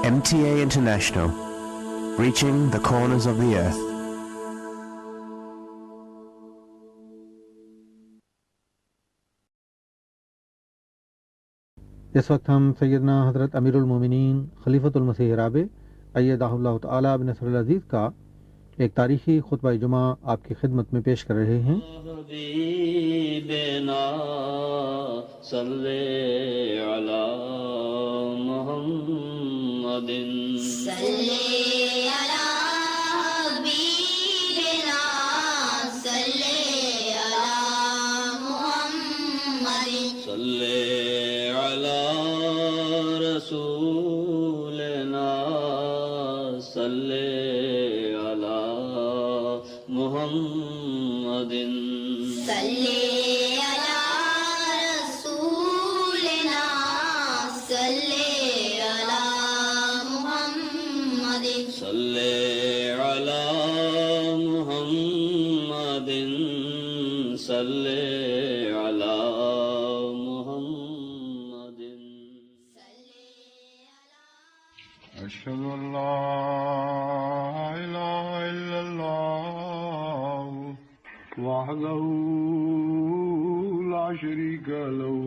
MTA International, reaching the corners of the earth. اس وقت ہم سیدنا حضرت امیر المومنین خلیفۃ المسیح رابع ایدہ اللہ تعالیٰ بنصر العزیز کا ایک تاریخی خطبہ جمعہ آپ کی خدمت میں پیش کر رہے ہیں۔ حبیبنا صلی علی محمد صلی علی حبیبنا صلی علی محمد صلی علی رسولنا صلی علی محمد صلی علی رسولنا صلی علی محمد صلی علی محمد صلی علی محمد أشهد أن لا إله إلا الله وحده لا شريك له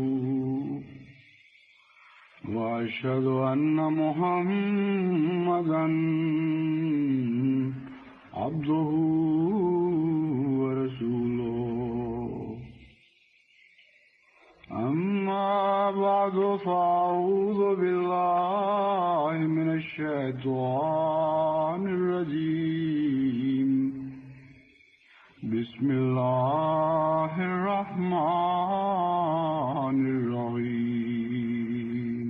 وأشهد أن محمدا عبده ورسوله أما بعد فأعوذ بالله من الشيطان الرجيم بسم الله الرحمن الرحيم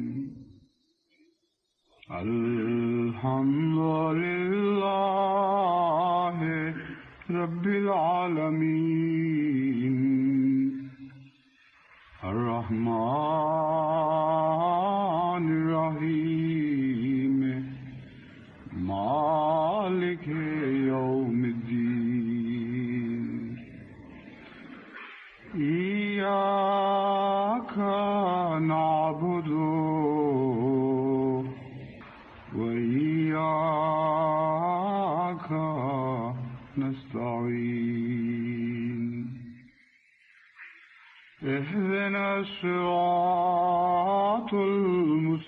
الحمد لله رب العالمين الرحمن الرحيم مالك يوم الدين إياك نعبد وإياك نستعين اهدنا الصراط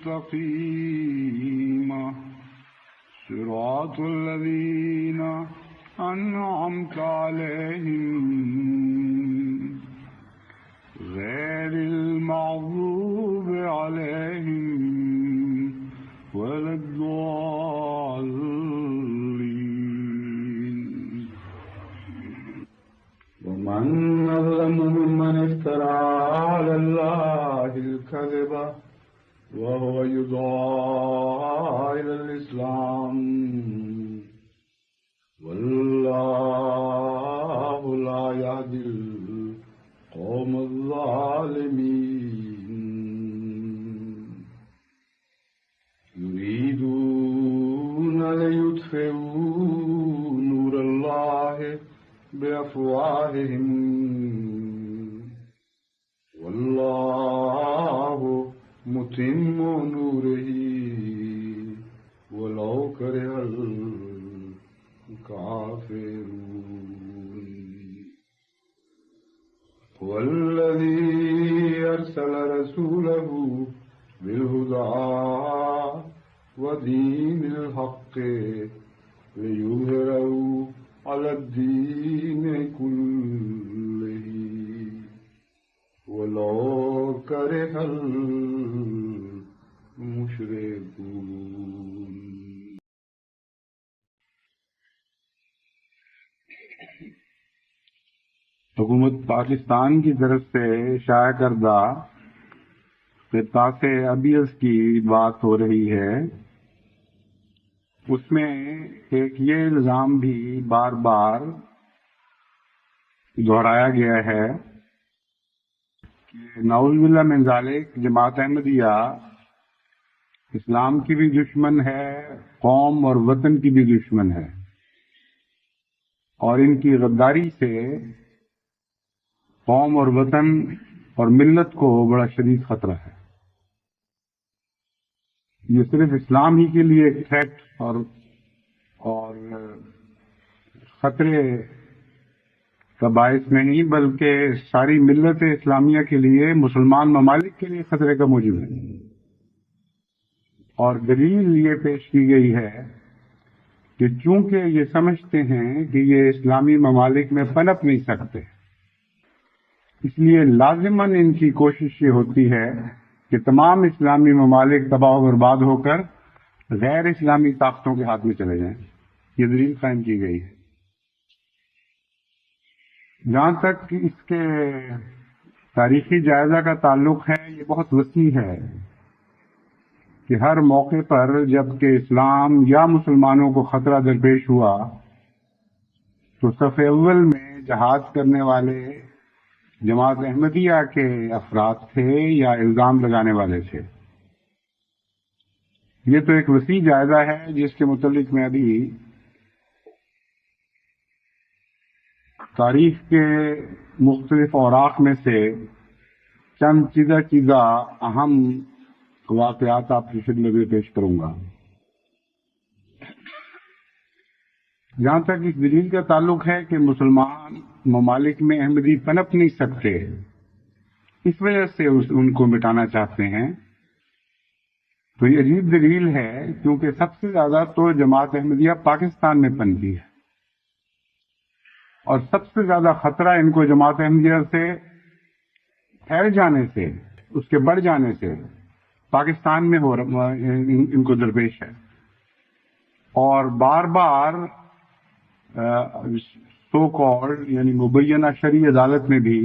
المستقيم صراط الذين أنعمت عليهم غير المغضوب عليهم ولا الضالين ومن أظلم ممن افترى على الله الكذب وهو يدعى إلى الإسلام والله لا يهدي القوم الظالمين يريدون ليطفئوا نور الله بأفواههم والله متم نوره ولو كره الكافرون والذي أرسل رسوله بالهدى ودين الحق ليظهره على الدين كله ولو كره المشركون حکومت پاکستان کی طرف سے شائع کردہ قطاع ابیض کی بات ہو رہی ہے۔ اس میں ایک یہ الزام بھی بار بار دہرایا گیا ہے کہ نعوذ باللہ من ذالک جماعت احمدیہ اسلام کی بھی دشمن ہے، قوم اور وطن کی بھی دشمن ہے، اور ان کی غداری سے قوم اور وطن اور ملت کو بڑا شدید خطرہ ہے۔ یہ صرف اسلام ہی کے لیے ایک تھریٹ اور خطرے کا باعث نہیں، بلکہ ساری ملت اسلامیہ کے لیے، مسلمان ممالک کے لیے خطرے کا موجب ہے۔ اور دلیل یہ پیش کی گئی ہے کہ چونکہ یہ سمجھتے ہیں کہ یہ اسلامی ممالک میں پنپ نہیں سکتے، اس لیے لازماً ان کی کوشش یہ ہوتی ہے کہ تمام اسلامی ممالک تباہ و برباد ہو کر غیر اسلامی طاقتوں کے ہاتھ میں چلے جائیں۔ یہ دلیل قائم کی گئی ہے۔ جہاں تک اس کے تاریخی جائزہ کا تعلق ہے، یہ بہت وسیع ہے کہ ہر موقع پر جب کہ اسلام یا مسلمانوں کو خطرہ درپیش ہوا تو صف اول میں جہاد کرنے والے جماعت احمدیہ کے افراد تھے یا الزام لگانے والے تھے۔ یہ تو ایک وسیع جائزہ ہے جس کے متعلق میں ابھی تاریخ کے مختلف اوراق میں سے چند چیزہ اہم واقعات آپ کی خدمت میں پیش کروں گا۔ جہاں تک اس دلیل کا تعلق ہے کہ مسلمان ممالک میں احمدی پنپ نہیں سکتے، اس وجہ سے ان کو مٹانا چاہتے ہیں، تو یہ عجیب دلیل ہے، کیونکہ سب سے زیادہ تو جماعت احمدیہ پاکستان میں پنپی ہے، اور سب سے زیادہ خطرہ ان کو جماعت احمدیہ سے پھیل جانے سے، اس کے بڑھ جانے سے پاکستان میں ان کو درپیش ہے۔ اور بار بار سو کالڈ یعنی مبینہ شرعی عدالت میں بھی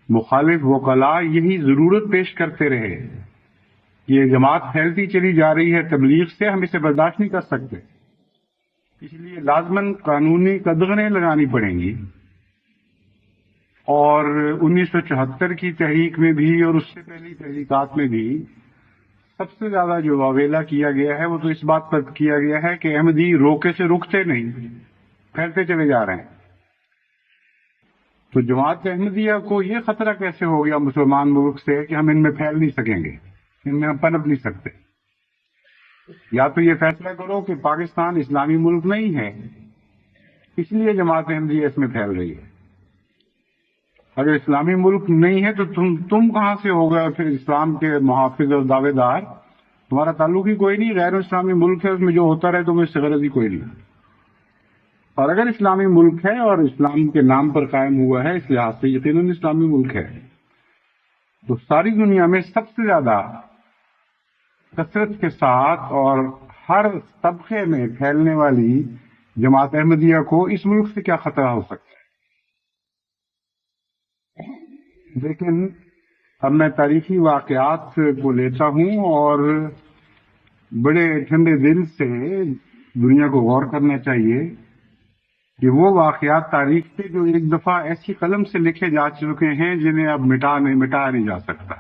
مخالف وکلاء یہی ضرورت پیش کرتے رہے کہ یہ جماعت پھیلتی چلی جا رہی ہے تبلیغ سے، ہم اسے برداشت نہیں کر سکتے، اس لیے لازماً قانونی قدغنیں لگانی پڑیں گی۔ اور 1974 کی تحریک میں بھی اور اس سے پہلی تحریکات میں بھی سب سے زیادہ جو واویلا کیا گیا ہے وہ تو اس بات پر کیا گیا ہے کہ احمدی روکے سے رکتے نہیں، پھیلتے چلے جا رہے ہیں۔ تو جماعت احمدیہ کو یہ خطرہ کیسے ہو گیا مسلمان ملک سے کہ ہم ان میں پھیل نہیں سکیں گے، ان میں ہم پنپ نہیں سکتے؟ یا تو یہ فیصلہ کرو کہ پاکستان اسلامی ملک نہیں ہے، اس لیے جماعت احمدیہ اس میں پھیل رہی ہے۔ اگر اسلامی ملک نہیں ہے تو تم کہاں سے ہوگا پھر اسلام کے محافظ اور دعوے دار؟ تمہارا تعلق ہی کوئی نہیں، غیر اسلامی ملک ہے، اس میں جو ہوتا رہے تمہیں اس سے غرض ہی کوئی نہیں۔ اور اگر اسلامی ملک ہے اور اسلام کے نام پر قائم ہوا ہے، اس لحاظ سے یقیناً اسلامی ملک ہے، تو ساری دنیا میں سب سے زیادہ کثرت کے ساتھ اور ہر طبقے میں پھیلنے والی جماعت احمدیہ کو اس ملک سے کیا خطرہ ہو سکتا ہے؟ لیکن اب میں تاریخی واقعات کو لیتا ہوں اور بڑے ٹھنڈے دل سے دنیا کو غور کرنا چاہیے کہ وہ واقعات تاریخ کے جو ایک دفعہ ایسی قلم سے لکھے جا چکے ہیں جنہیں اب مٹایا نہیں جا سکتا۔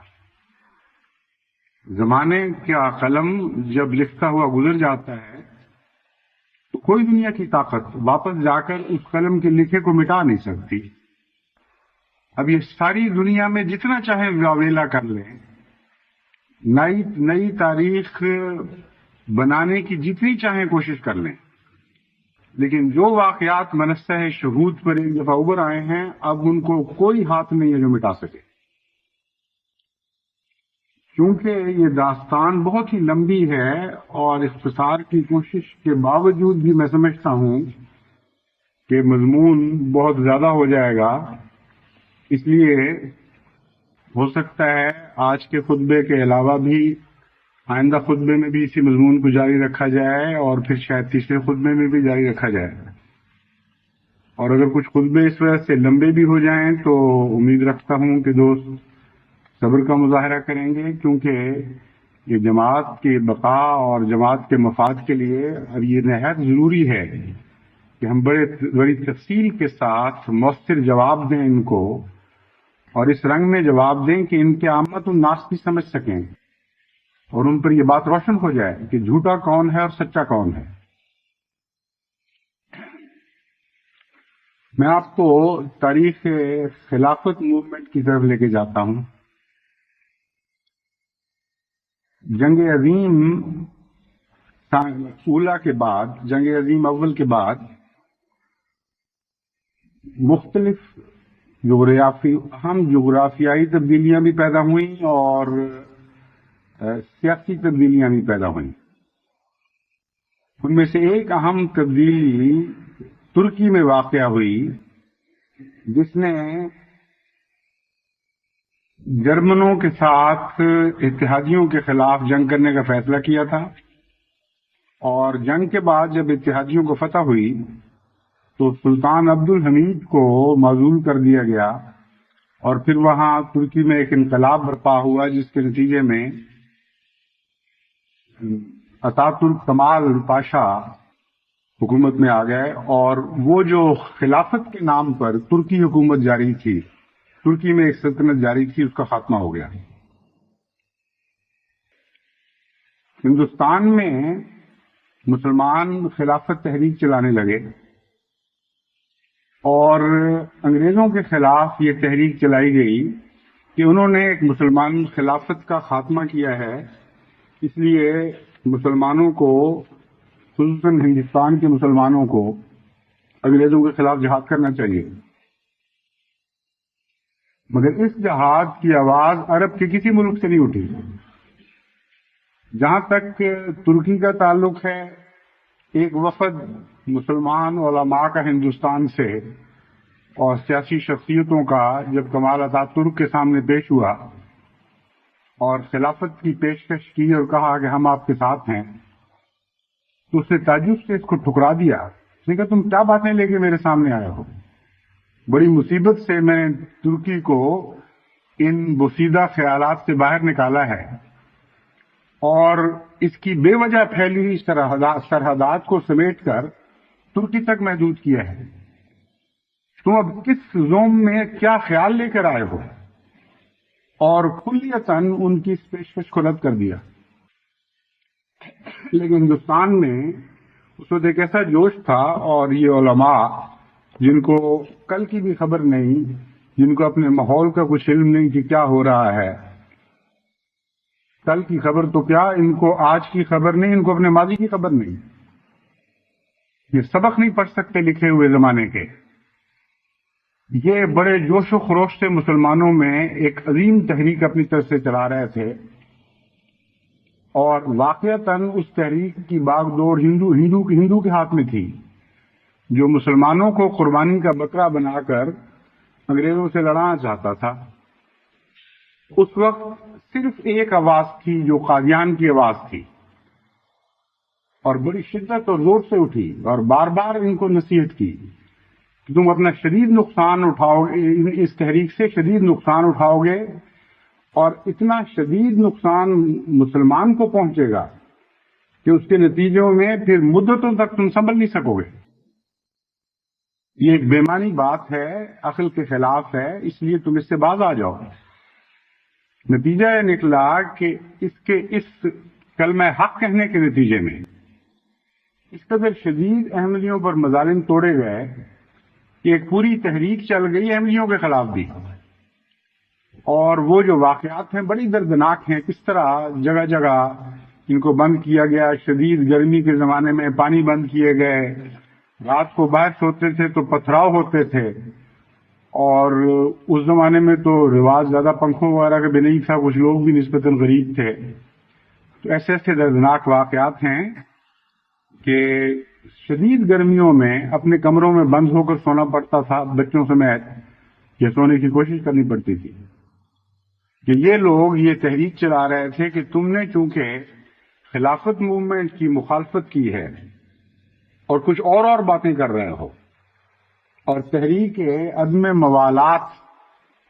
زمانے کا قلم جب لکھتا ہوا گزر جاتا ہے تو کوئی دنیا کی طاقت واپس جا کر اس قلم کے لکھے کو مٹا نہیں سکتی۔ اب یہ ساری دنیا میں جتنا چاہے واویلا کر لیں، نئی تاریخ بنانے کی جتنی چاہیں کوشش کر لیں، لیکن جو واقعات منصہ شہود پر ایک دفعہ ابھر آئے ہیں، اب ان کو کوئی ہاتھ نہیں ہے جو مٹا سکے۔ کیونکہ یہ داستان بہت ہی لمبی ہے اور اختصار کی کوشش کے باوجود بھی میں سمجھتا ہوں کہ مضمون بہت زیادہ ہو جائے گا، اس لیے ہو سکتا ہے آج کے خطبے کے علاوہ بھی آئندہ خطبے میں بھی اسی مضمون کو جاری رکھا جائے اور پھر شاید تیسرے خطبے میں بھی جاری رکھا جائے۔ اور اگر کچھ خطبے اس وجہ سے لمبے بھی ہو جائیں تو امید رکھتا ہوں کہ دوست صبر کا مظاہرہ کریں گے، کیونکہ یہ جماعت کی بقا اور جماعت کے مفاد کے لیے اب یہ نہایت ضروری ہے کہ ہم بڑی تفصیل کے ساتھ مؤثر جواب دیں ان کو، اور اس رنگ میں جواب دیں کہ ان کے عامت الناس بھی سمجھ سکیں اور ان پر یہ بات روشن ہو جائے کہ جھوٹا کون ہے اور سچا کون ہے۔ میں آپ کو تاریخ خلافت موومنٹ کی طرف لے کے جاتا ہوں۔ جنگ عظیم اولا کے بعد، جنگ عظیم اول کے بعد مختلف اہم جغرافیائی تبدیلیاں بھی پیدا ہوئیں اور سیاسی تبدیلیاں بھی پیدا ہوئیں۔ ان میں سے ایک اہم تبدیلی ترکی میں واقع ہوئی، جس نے جرمنوں کے ساتھ اتحادیوں کے خلاف جنگ کرنے کا فیصلہ کیا تھا، اور جنگ کے بعد جب اتحادیوں کو فتح ہوئی تو سلطان عبد الحمید کو معزول کر دیا گیا، اور پھر وہاں ترکی میں ایک انقلاب برپا ہوا، جس کے نتیجے میں اتاترک کمال پاشا حکومت میں آ گئے، اور وہ جو خلافت کے نام پر ترکی حکومت جاری تھی، ترکی میں ایک سلطنت جاری تھی، اس کا خاتمہ ہو گیا۔ ہندوستان میں مسلمان خلافت تحریک چلانے لگے، اور انگریزوں کے خلاف یہ تحریک چلائی گئی کہ انہوں نے ایک مسلمان خلافت کا خاتمہ کیا ہے، اس لیے مسلمانوں کو، خصوصاً ہندوستان کے مسلمانوں کو، انگریزوں کے خلاف جہاد کرنا چاہیے۔ مگر اس جہاد کی آواز عرب کے کسی ملک سے نہیں اٹھی۔ جہاں تک ترکی کا تعلق ہے، ایک وفد مسلمان علماء کا ہندوستان سے اور سیاسی شخصیتوں کا جب کمال اتاترک کے سامنے پیش ہوا اور خلافت کی پیشکش کی اور کہا کہ ہم آپ کے ساتھ ہیں، تو اس نے تعجب سے اس کو ٹھکرا دیا۔ اس نے کہا تم کیا باتیں لے کے میرے سامنے آئے ہو؟ بڑی مصیبت سے میں نے ترکی کو ان بوسیدہ خیالات سے باہر نکالا ہے، اور اس کی بے وجہ پھیلی ہوئی سرحدات کو سمیٹ کر ترکی تک محدود کیا ہے۔ تم اب کس زوم میں کیا خیال لے کر آئے ہو؟ اور کلیتاً ان کی اس پیشکش کو رد کر دیا۔ لیکن ہندوستان میں اس وقت ایک ایسا جوش تھا، اور یہ علماء جن کو کل کی بھی خبر نہیں، جن کو اپنے ماحول کا کچھ علم نہیں کہ کیا ہو رہا ہے، کل کی خبر تو کیا، ان کو آج کی خبر نہیں، ان کو اپنے ماضی کی خبر نہیں، یہ سبق نہیں پڑھ سکتے لکھے ہوئے زمانے کے۔ یہ بڑے جوش و خروش سے مسلمانوں میں ایک عظیم تحریک اپنی طرف سے چلا رہے تھے، اور واقعتاً اس تحریک کی باغ دوڑ ہندو کے ہاتھ میں تھی، جو مسلمانوں کو قربانی کا بکرا بنا کر انگریزوں سے لڑانا چاہتا تھا۔ اس وقت صرف ایک آواز تھی جو قادیان کی آواز تھی، اور بڑی شدت اور زور سے اٹھی، اور بار بار ان کو نصیحت کی کہ تم اپنا شدید نقصان اٹھاؤ گے، اس تحریک سے شدید نقصان اٹھاؤ گے، اور اتنا شدید نقصان مسلمان کو پہنچے گا کہ اس کے نتیجوں میں پھر مدتوں تک تم سنبھل نہیں سکو گے۔ یہ ایک بےمانی بات ہے، عقل کے خلاف ہے، اس لیے تم اس سے باز آ جاؤ۔ نتیجہ یہ نکلا کہ اس کلمہ حق کہنے کے نتیجے میں اس قدر شدید احمدیوں پر مظالم توڑے گئے کہ ایک پوری تحریک چل گئی احمدیوں کے خلاف بھی، اور وہ جو واقعات ہیں بڑی دردناک ہیں، کس طرح جگہ جگہ ان کو بند کیا گیا، شدید گرمی کے زمانے میں پانی بند کیے گئے، رات کو باہر سوتے تھے تو پتھراؤ ہوتے تھے، اور اس زمانے میں تو رواج زیادہ پنکھوں وغیرہ کا بھی نہیں تھا، کچھ لوگ بھی نسبتاً غریب تھے۔ تو ایسے ایسے دردناک واقعات ہیں کہ شدید گرمیوں میں اپنے کمروں میں بند ہو کر سونا پڑتا تھا بچوں سمیت، یا سونے کی کوشش کرنی پڑتی تھی، کہ یہ لوگ یہ تحریک چلا رہے تھے کہ تم نے چونکہ خلافت موومنٹ کی مخالفت کی ہے اور کچھ اور باتیں کر رہے ہو، اور تحریک عدم موالات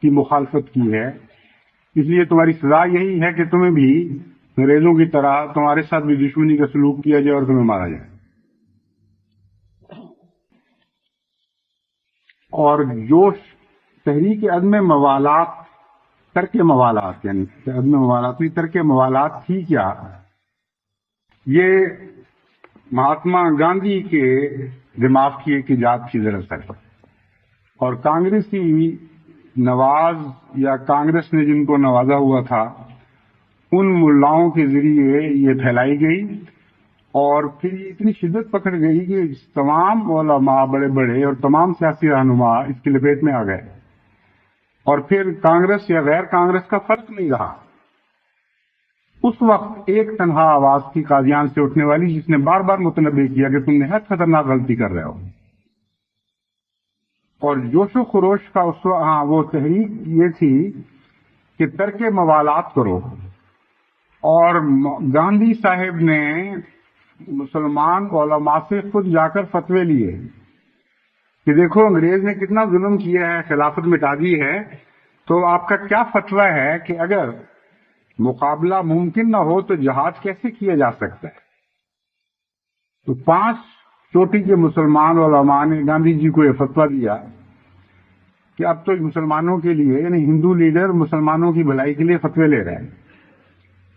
کی مخالفت کی ہے، اس لیے تمہاری سزا یہی ہے کہ تمہیں بھی انگریزوں کی طرح تمہارے ساتھ بھی دشمنی کا سلوک کیا جائے اور تمہیں مارا جائے۔ اور جو تحریک عدم موالات، ترک موالات، یعنی عدم موالات نہیں، ترک موالات تھی کیا، یہ مہاتما گاندھی کے دماغ کی ایک ایجاد تھی دراصل، اور کانگریسی نواز یا کانگریس نے جن کو نوازا ہوا تھا، ان ملاؤں کے ذریعے یہ پھیلائی گئی، اور پھر یہ اتنی شدت پکڑ گئی کہ تمام علماء بڑے بڑے اور تمام سیاسی رہنما اس کی لپیٹ میں آ گئے، اور پھر کانگریس یا غیر کانگریس کا فرق نہیں رہا۔ اس وقت ایک تنہا آواز تھی قادیان سے اٹھنے والی، جس نے بار بار متنبہ کیا کہ تم نہایت خطرناک غلطی کر رہے ہو، اور جوش و خروش کا اس وقت وہ تحریک یہ تھی کہ ترک موالات کرو، اور گاندھی صاحب نے مسلمان علماء سے خود جا کر فتوے لیے کہ دیکھو انگریز نے کتنا ظلم کیا ہے، خلافت مٹا دی ہے، تو آپ کا کیا فتویٰ ہے کہ اگر مقابلہ ممکن نہ ہو تو جہاد کیسے کیا جا سکتا ہے؟ تو 5 چوٹی کے مسلمان علماء نے گاندھی جی کو یہ فتویٰ دیا کہ اب تو مسلمانوں کے لیے، یعنی ہندو لیڈر مسلمانوں کی بھلائی کے لیے فتوے لے رہے ہیں،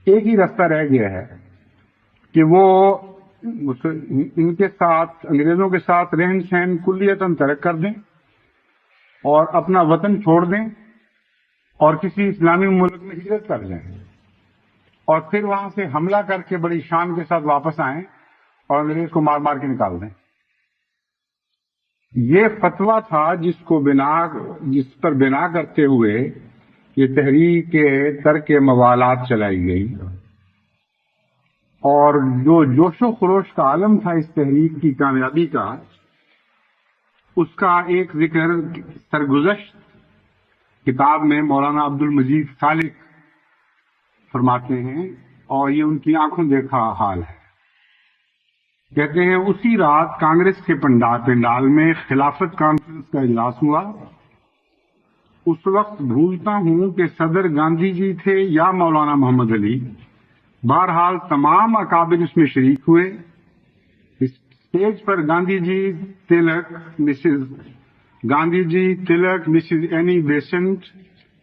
ایک ہی راستہ رہ گیا ہے کہ وہ ان کے ساتھ، انگریزوں کے ساتھ رہن سہن کلیتاً ترک کر دیں اور اپنا وطن چھوڑ دیں اور کسی اسلامی ملک میں ہجرت کر جائیں، اور پھر وہاں سے حملہ کر کے بڑی شان کے ساتھ واپس آئیں اور انگریز کو مار مار کے نکال دیں۔ یہ فتویٰ تھا جس پر بنا کرتے ہوئے یہ تحریک ترک موالات چلائی گئی، اور جو جوش و خروش کا عالم تھا اس تحریک کی کامیابی کا، اس کا ایک ذکر سرگزشت کتاب میں مولانا عبد المجید خالق فرماتے ہیں، اور یہ ان کی آنکھوں دیکھا حال ہے۔ کہتے ہیں اسی رات کانگریس کے پنڈال میں خلافت کانفرنس کا اجلاس ہوا۔ اس وقت بھولتا ہوں کہ صدر گاندھی جی تھے یا مولانا محمد علی، بہرحال تمام اکابر اس میں شریک ہوئے۔ اسٹیج پر گاندھی جی تلک، مسز اینی بیسنٹ،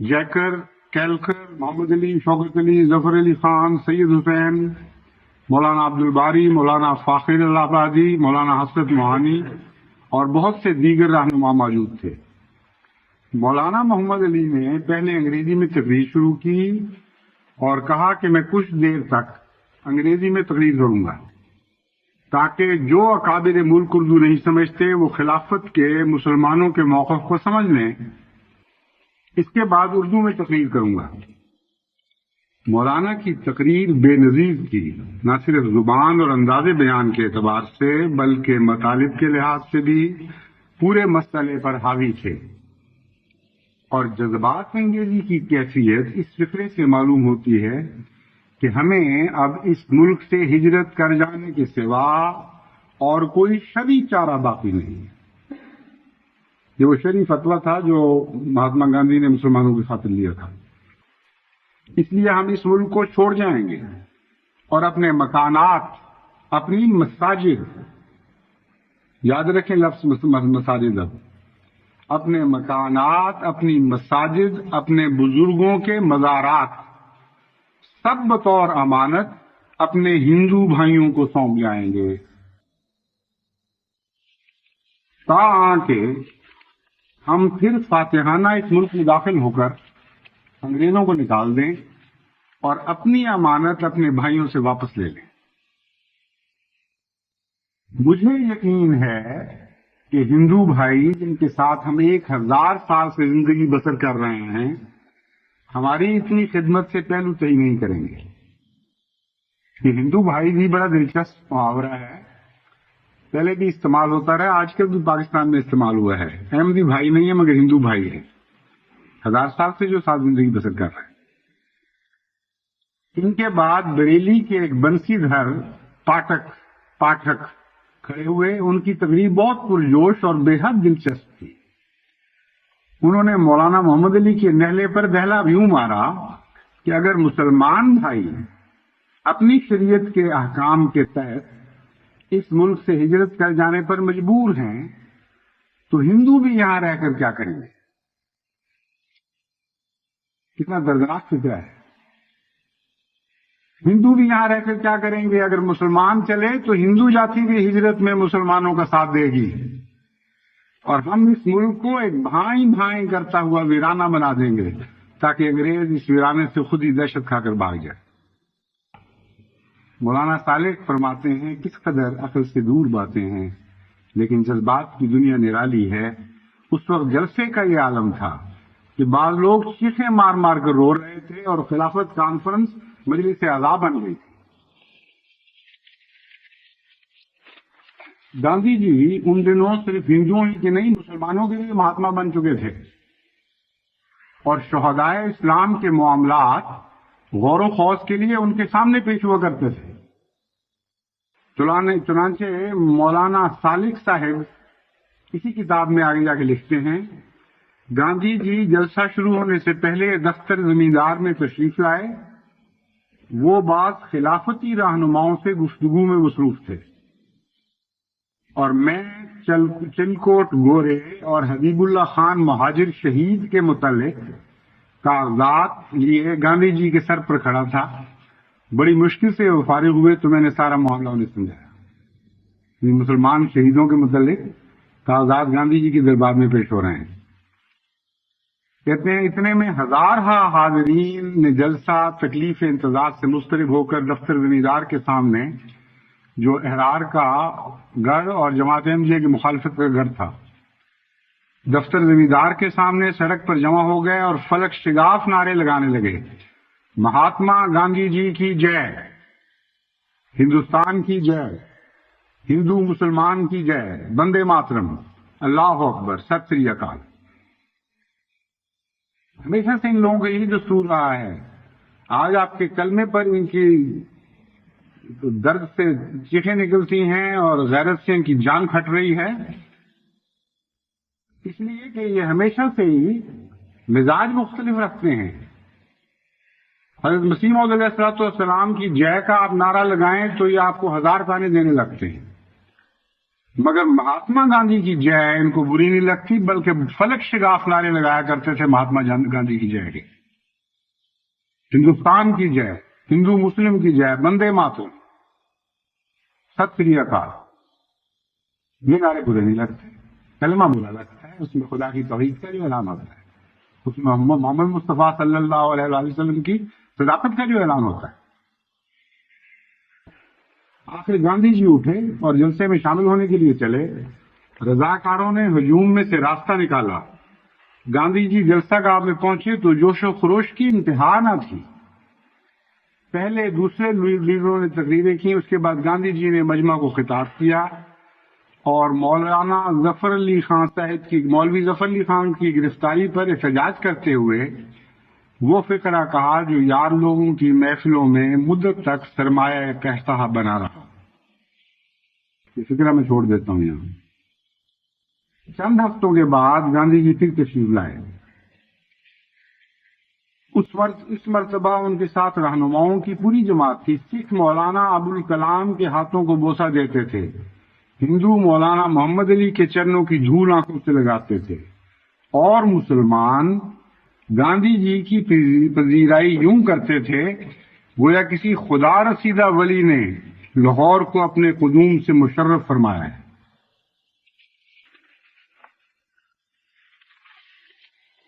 جیکر، کیلکر، محمد علی، شوکت علی، ظفر علی خان، سید حسین، مولانا عبد الباری، مولانا فاخر الآبادی، مولانا حسرت موہانی اور بہت سے دیگر رہنما موجود تھے۔ مولانا محمد علی نے پہلے انگریزی میں تقریر شروع کی اور کہا کہ میں کچھ دیر تک انگریزی میں تقریر کروں گا تاکہ جو اکابر ملک اردو نہیں سمجھتے وہ خلافت کے مسلمانوں کے موقف کو سمجھ لیں۔ اس کے بعد اردو میں تقریر کروں گا۔ مولانا کی تقریر بے نظیر تھی، نہ صرف زبان اور انداز بیان کے اعتبار سے بلکہ مطالب کے لحاظ سے بھی پورے مسئلے پر حاوی تھے، اور جذبات انگیزی کی کیفیت اس فکرے سے معلوم ہوتی ہے کہ ہمیں اب اس ملک سے ہجرت کر جانے کے سوا اور کوئی شرعی چارہ باقی نہیں۔ یہ وہ شرعی فتویٰ تھا جو مہاتما گاندھی نے مسلمانوں کی خاطر لیا تھا۔ اس لیے ہم اس ملک کو چھوڑ جائیں گے اور اپنے مکانات، اپنی مساجد، یاد رکھیں لفظ مساجد، اپنے مکانات، اپنی مساجد، اپنے بزرگوں کے مزارات سب بطور امانت اپنے ہندو بھائیوں کو سونپ جائیں گے، تاکہ ہم پھر فاتحانہ اس ملک میں داخل ہو کر انگریزوں کو نکال دیں اور اپنی امانت اپنے بھائیوں سے واپس لے لیں۔ مجھے یقین ہے کہ ہندو بھائی جن کے ساتھ ہم 1000 سال سے زندگی بسر کر رہے ہیں، ہماری اتنی خدمت سے پہلو تہی نہیں کریں گے۔ یہ ہندو بھائی بھی بڑا دلچسپ محاورہ ہے، پہلے بھی استعمال ہوتا رہا، آج کل بھی پاکستان میں استعمال ہوا ہے۔ احمدی بھائی نہیں ہے مگر ہندو بھائی ہے، 1000 سال سے جو ساتھ زندگی بسر کر رہے ہیں۔ ان کے بعد بریلی کے ایک بنسی دھر پاٹھک کھڑے ہوئے، ان کی تقریر بہت پرجوش اور بے حد دلچسپ تھی۔ انہوں نے مولانا محمد علی کے نہلے پر دہلا یوں مارا کہ اگر مسلمان بھائی اپنی شریعت کے احکام کے تحت اس ملک سے ہجرت کر جانے پر مجبور ہیں تو ہندو بھی یہاں رہ کر کیا کریں گے؟ کتنا دردناک فکر ہے۔ ہندو بھی یہاں رہ کر کیا کریں گے؟ اگر مسلمان چلے تو ہندو جاتی بھی ہجرت میں مسلمانوں کا ساتھ دے گی، اور ہم اس ملک کو ایک بھائیں بھائیں کرتا ہوا ویرانہ بنا دیں گے تاکہ انگریز اس ویرانے سے خود ہی دہشت کھا کر بھاگ جائے۔ مولانا صالح فرماتے ہیں کس قدر عقل سے دور باتیں ہیں، لیکن جذبات کی دنیا نرالی ہے۔ اس وقت جلسے کا یہ عالم تھا کہ بعض لوگ چیخیں مار مار کر رو رہے تھے اور خلافت کانفرنس مجلس اعضاء بن گئی تھی۔ گاندھی جی ان دنوں صرف ہندوؤں ہی کے نہیں، مسلمانوں کے لیے مہاتما بن چکے تھے، اور شہدائے اسلام کے معاملات غور و خوض کے لیے ان کے سامنے پیش ہوا کرتے تھے۔ چنانچہ مولانا صالح صاحب اسی کتاب میں آگے جا کے لکھتے ہیں، گاندھی جی جلسہ شروع ہونے سے پہلے دفتر زمیندار میں تشریف لائے۔ وہ بعض خلافتی رہنماؤں سے گفتگو میں مصروف تھے، اور میں چلکوٹ گورے اور حبیب اللہ خان مہاجر شہید کے متعلق کاغذات لیے گاندھی جی کے سر پر کھڑا تھا۔ بڑی مشکل سے وہ فارغ ہوئے تو میں نے سارا معاملہ انہیں سمجھایا۔ مسلمان شہیدوں کے متعلق کاغذات گاندھی جی کے دربار میں پیش ہو رہے ہیں۔ کہتے ہیں اتنے میں ہزارہا حاضرین نے جلسہ تکلیف انتظار سے مضطرب ہو کر دفتر زمیندار کے سامنے، جو احرار کا گڑھ اور جماعت احمدیہ کی مخالفت کا گڑھ تھا، دفتر زمیندار کے سامنے سڑک پر جمع ہو گئے اور فلک شگاف نعرے لگانے لگے۔ مہاتما گاندھی جی کی جے، ہندوستان کی جے، ہندو مسلمان کی جے، بندے ماترم، اللہ اکبر، ست سری اکال۔ ہمیشہ سے ان لوگوں کا یہی دستور رہا ہے۔ آج آپ کے کلمے پر ان کی درد سے چیخیں نکلتی ہیں اور غیرت سے ان کی جان کھٹ رہی ہے، اس لیے کہ یہ ہمیشہ سے ہی مزاج مختلف رکھتے ہیں۔ حضرت مسیح موعود علیہ السلام کی جے کا آپ نعرہ لگائیں تو یہ آپ کو 1000 تانے دینے لگتے ہیں، مگر مہاتما گاندھی کی جے ان کو بری نہیں لگتی، بلکہ فلک شگاف نعرے لگایا کرتے تھے مہاتما گاندھی کی جے کے۔ ہندوستان کی جے، ہندو مسلم کی جے، بندے ماترم، ست سری اکال، یہ نعرے برے نہیں لگتے۔ کلمہ برا لگتا ہے، اس میں خدا کی توحید کا جو اعلان ہوتا ہے، اس میں محمد مصطفیٰ صلی اللہ علیہ وآلہ وسلم کی صداقت کا جو اعلان ہوتا ہے۔ آخر گاندھی جی اٹھے اور جلسے میں شامل ہونے کے لیے چلے۔ رضاکاروں نے ہجوم میں سے راستہ نکالا۔ گاندھی جی جلسہ گاہ میں پہنچے تو جوش و خروش کی انتہا نہ تھی۔ پہلے دوسرے لیڈروں نے تقریریں کی، اس کے بعد گاندھی جی نے مجمع کو خطاب کیا اور مولانا ظفر علی خان صاحب کی، مولوی ظفر علی خان کی گرفتاری پر احتجاج کرتے ہوئے وہ فقرہ کہا جو یار لوگوں کی محفلوں میں مدت تک سرمایہ قحطہ بنا رہا۔ یہ فقرہ میں چھوڑ دیتا ہوں یہاں۔ چند ہفتوں کے بعد گاندھی جی پھر تشریف لائے۔ اس مرتبہ ان کے ساتھ رہنماؤں کی پوری جماعت تھی۔ سکھ مولانا ابوالکلام کے ہاتھوں کو بوسہ دیتے تھے، ہندو مولانا محمد علی کے چرنوں کی دھول آنکھوں سے لگاتے تھے، اور مسلمان گاندھی جی کی پذیرائی یوں کرتے تھے گویا کسی خدا رسیدہ ولی نے لاہور کو اپنے قدوم سے مشرف فرمایا ہے۔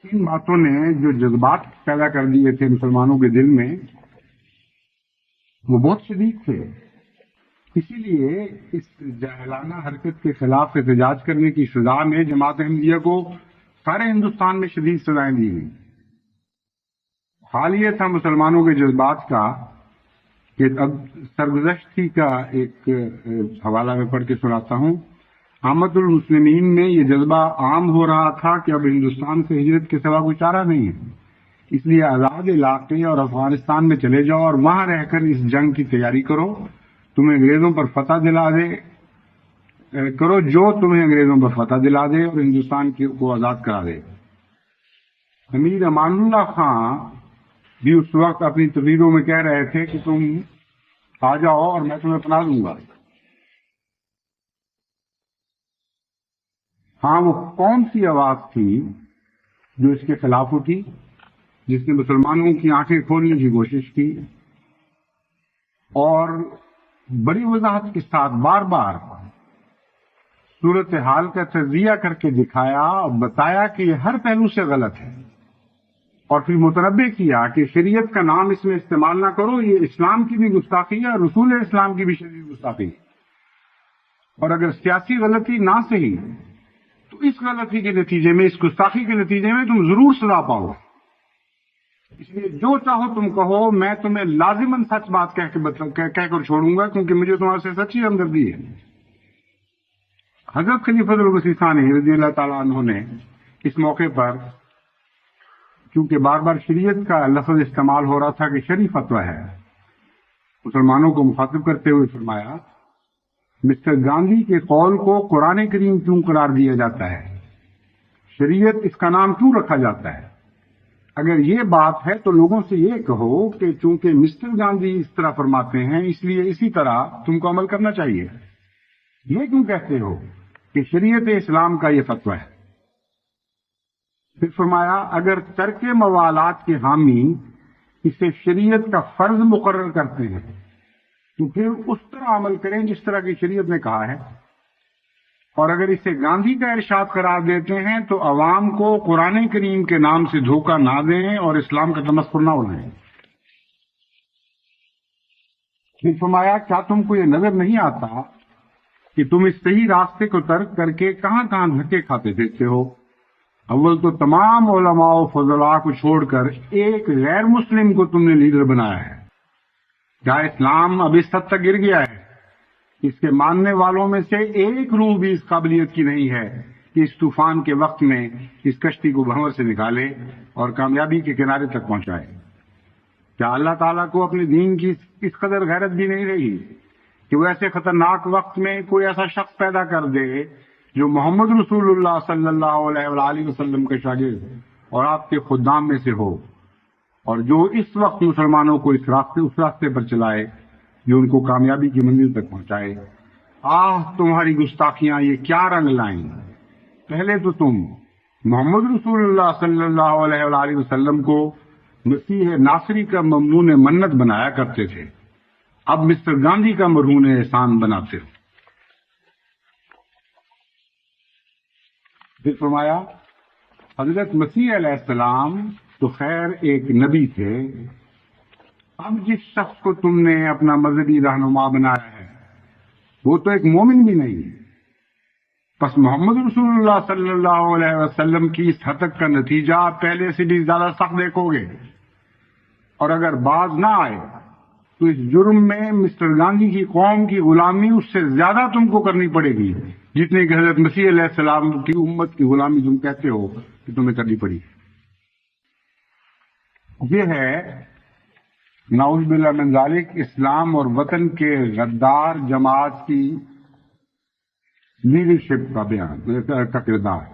ان باتوں نے جو جذبات پیدا کر دیے تھے مسلمانوں کے دل میں، وہ بہت شدید تھے۔ اسی لیے اس جاہلانہ حرکت کے خلاف احتجاج کرنے کی سزا میں جماعت احمدیہ کو سارے ہندوستان میں شدید سزائیں دی گئیں۔ حال یہ تھا مسلمانوں کے جذبات کا کہ اب سرگزشتی کا ایک حوالہ میں پڑھ کے سناتا ہوں۔ عامت المسلمین میں یہ جذبہ عام ہو رہا تھا کہ اب ہندوستان سے ہجرت کے سوا کوئی چارہ نہیں ہے، اس لیے آزاد علاقے اور افغانستان میں چلے جاؤ اور وہاں رہ کر اس جنگ کی تیاری کرو، تمہیں انگریزوں پر فتح دلا دے کرو جو تمہیں انگریزوں پر فتح دلا دے اور ہندوستان کو آزاد کرا دے۔ امیر امان اللہ خان بھی اس وقت اپنی تقریروں میں کہہ رہے تھے کہ تم آ جاؤ اور میں تمہیں اپنا دوں گا۔ ہاں، وہ کون سی آواز تھی جو اس کے خلاف اٹھی، جس نے مسلمانوں کی آنکھیں کھولنے کی کوشش کی اور بڑی وضاحت کے ساتھ بار بار صورتحال کا تجزیہ کر کے دکھایا اور بتایا کہ یہ ہر پہلو سے غلط ہے اور پھر متنبع کیا کہ شریعت کا نام اس میں استعمال نہ کرو، یہ اسلام کی بھی گستاخی ہے اور رسول اسلام کی بھی شدید گستاخی ہے، اور اگر سیاسی غلطی نہ صحیح تو اس غلطی کے نتیجے میں، اس گستاخی کے نتیجے میں تم ضرور سزا پاؤ، اس لیے جو چاہو تم کہو، میں تمہیں لازماً سچ بات کہہ کر چھوڑوں گا، کیونکہ مجھے تمہارے سے سچی ہمدردی ہے۔ حضرت خلیفۃ المسیح ثانی رضی اللہ تعالیٰ عنہ نے اس موقع پر، کیونکہ بار بار شریعت کا لفظ استعمال ہو رہا تھا کہ شرعی فتویٰ ہے، مسلمانوں کو مخاطب کرتے ہوئے فرمایا، مسٹر گاندھی کے قول کو قرآن کریم کیوں قرار دیا جاتا ہے؟ شریعت اس کا نام کیوں رکھا جاتا ہے؟ اگر یہ بات ہے تو لوگوں سے یہ کہو کہ چونکہ مسٹر گاندھی اس طرح فرماتے ہیں اس لیے اسی طرح تم کو عمل کرنا چاہیے۔ یہ کیوں کہتے ہو کہ شریعت اسلام کا یہ فتویٰ ہے؟ پھر فرمایا، اگر ترک موالات کے حامی اسے شریعت کا فرض مقرر کرتے ہیں تو پھر اس طرح عمل کریں جس طرح کی شریعت نے کہا ہے، اور اگر اسے گاندھی کا ارشاد قرار دیتے ہیں تو عوام کو قرآن کریم کے نام سے دھوکہ نہ دیں اور اسلام کا تمسخر نہ اڑائیں۔ پھر فرمایا، کیا تم کو یہ نظر نہیں آتا کہ تم اس صحیح راستے کو ترک کر کے کہاں کہاں دھکے کھاتے پھرتے ہو؟ اول تو تمام علماء و فضلاء کو چھوڑ کر ایک غیر مسلم کو تم نے لیڈر بنایا ہے۔ کیا اسلام اب اس حد تک گر گیا ہے؟ اس کے ماننے والوں میں سے ایک روح بھی اس قابلیت کی نہیں ہے کہ اس طوفان کے وقت میں اس کشتی کو بھنور سے نکالے اور کامیابی کے کنارے تک پہنچائے۔ کیا اللہ تعالیٰ کو اپنے دین کی اس قدر غیرت بھی نہیں رہی کہ وہ ایسے خطرناک وقت میں کوئی ایسا شخص پیدا کر دے جو محمد رسول اللہ صلی اللہ علیہ وآلہ وسلم کے شاگرد اور آپ کے خدام میں سے ہو، اور جو اس وقت مسلمانوں کو اس راستے پر چلائے جو ان کو کامیابی کی منزل تک پہنچائے؟ تمہاری گستاخیاں یہ کیا رنگ لائیں؟ پہلے تو تم محمد رسول اللہ صلی اللہ علیہ وآلہ وسلم کو مسیح ناصری کا ممنون منت بنایا کرتے تھے، اب مسٹر گاندھی کا مرہون احسان بناتے ہو۔ پھر فرمایا، حضرت مسیح علیہ السلام تو خیر ایک نبی تھے، اب جس شخص کو تم نے اپنا مذہبی رہنما بنایا ہے وہ تو ایک مومن بھی نہیں ہے، پس محمد رسول اللہ صلی اللہ علیہ وسلم کی اس ہتک کا نتیجہ پہلے سے بھی زیادہ سخت دیکھو گے، اور اگر باز نہ آئے تو اس جرم میں مسٹر گاندھی کی قوم کی غلامی اس سے زیادہ تم کو کرنی پڑے گی جتنے کہ حضرت مسیح علیہ السلام کی امت کی غلامی تم کہتے ہو کہ تمہیں کرنی پڑی۔ یہ ہے نعوذ باللہ من ذالک اسلام اور وطن کے غدار جماعت کی لیڈرشپ کا بیان کا کردار،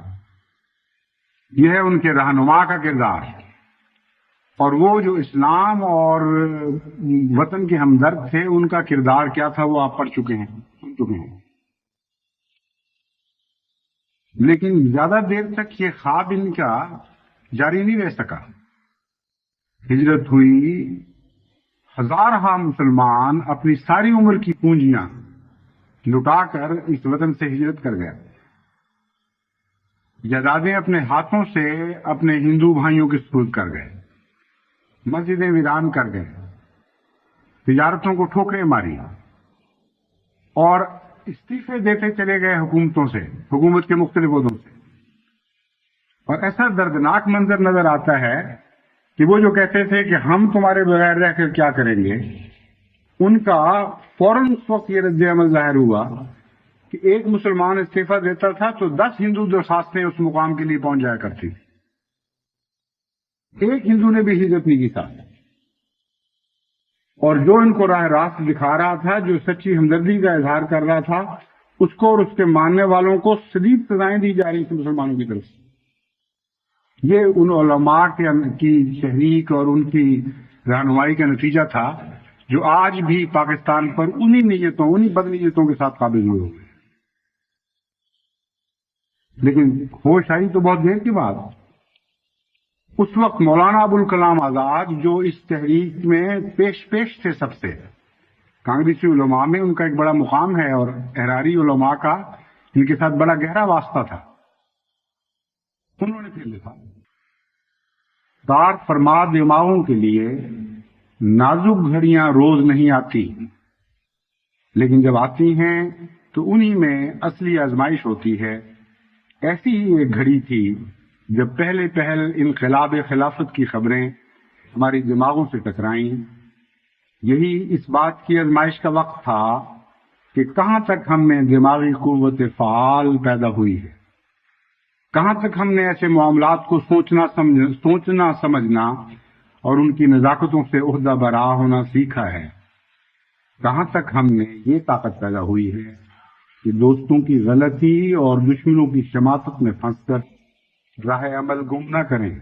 یہ ہے ان کے رہنما کا کردار، اور وہ جو اسلام اور وطن کے ہمدرد تھے ان کا کردار کیا تھا وہ آپ پڑھ چکے ہیں، سن چکے ہیں۔ لیکن زیادہ دیر تک یہ خواب ان کا جاری نہیں رہ سکا، ہجرت ہوئی، ہزارہ مسلمان اپنی ساری عمر کی پونجیاں لٹا کر اس وطن سے ہجرت کر گئے، جائیدادیں اپنے ہاتھوں سے اپنے ہندو بھائیوں کے سپرد کر گئے، مسجدیں ویران کر گئے، تجارتوں کو ٹھوکریں ماری اور استعفے دیتے چلے گئے حکومتوں سے، حکومت کے مختلف عہدوں سے۔ اور ایسا دردناک منظر نظر آتا ہے کہ وہ جو کہتے تھے کہ ہم تمہارے بغیر رہ کر کیا کریں گے، ان کا فوراً اس وقت یہ رد عمل ظاہر ہوا کہ ایک مسلمان استعفیٰ دیتا تھا تو 10 ہندو درخواستیں اس مقام کے لیے پہنچ جایا کرتی، ایک ہندو نے بھی ہجرت نہیں کی تھا، اور جو ان کو راہ راست دکھا رہا تھا، جو سچی ہمدردی کا اظہار کر رہا تھا، اس کو اور اس کے ماننے والوں کو شدید سزائیں دی جا رہی تھی مسلمانوں کی طرف سے۔ یہ ان علماء کی تحریک اور ان کی رہنمائی کا نتیجہ تھا جو آج بھی پاکستان پر انہی نیتوں، انہی بد نیتوں کے ساتھ قابض ہوئے ہوئے۔ لیکن ہوش آئی تو بہت دیر کے بعد۔ اس وقت مولانا ابوالکلام آزاد جو اس تحریک میں پیش تھے، سب سے کانگریسی علماء میں ان کا ایک بڑا مقام ہے، اور احراری علماء کا ان کے ساتھ بڑا گہرا واسطہ تھا، انہوں نے پھر لکھا کار فرما دماغوں کے لیے نازک گھڑیاں روز نہیں آتی، لیکن جب آتی ہیں تو انہی میں اصلی آزمائش ہوتی ہے۔ ایسی ہی ایک گھڑی تھی جب پہل انقلاب خلافت کی خبریں ہماری دماغوں سے ٹکرائیں۔ یہی اس بات کی آزمائش کا وقت تھا کہ کہاں تک ہم میں دماغی قوت فعال پیدا ہوئی ہے، کہاں تک ہم نے ایسے معاملات کو سوچنا سمجھنا اور ان کی نزاکتوں سے عہدہ برآ ہونا سیکھا ہے، کہاں تک ہم نے یہ طاقت پیدا ہوئی ہے کہ دوستوں کی غلطی اور دشمنوں کی شماتت میں پھنس کر راہ عمل گم نہ کریں۔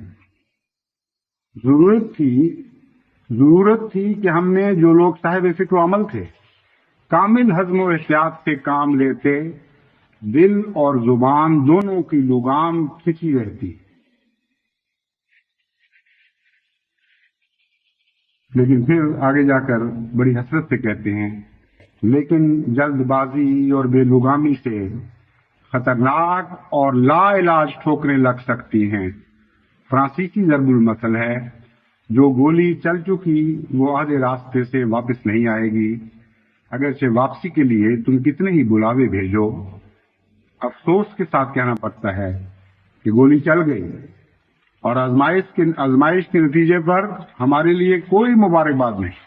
ضرورت تھی کہ ہم نے جو لوگ صاحب فکر و عمل تھے کامل حزم و احتیاط سے کام لیتے، دل اور زبان دونوں کی لگام کھچی رہتی، لیکن پھر آگے جا کر بڑی حسرت سے کہتے ہیں لیکن جلد بازی اور بے لگامی سے خطرناک اور لا علاج ٹھوکریں لگ سکتی ہیں۔ فرانسیسی ضرب المثل ہے، جو گولی چل چکی وہ آدھے راستے سے واپس نہیں آئے گی، اگرچہ واپسی کے لیے تم کتنے ہی بلاوے بھیجو۔ افسوس کے ساتھ کہنا پڑتا ہے کہ گولی چل گئی اور آزمائش کے نتیجے پر ہمارے لیے کوئی مبارکباد نہیں۔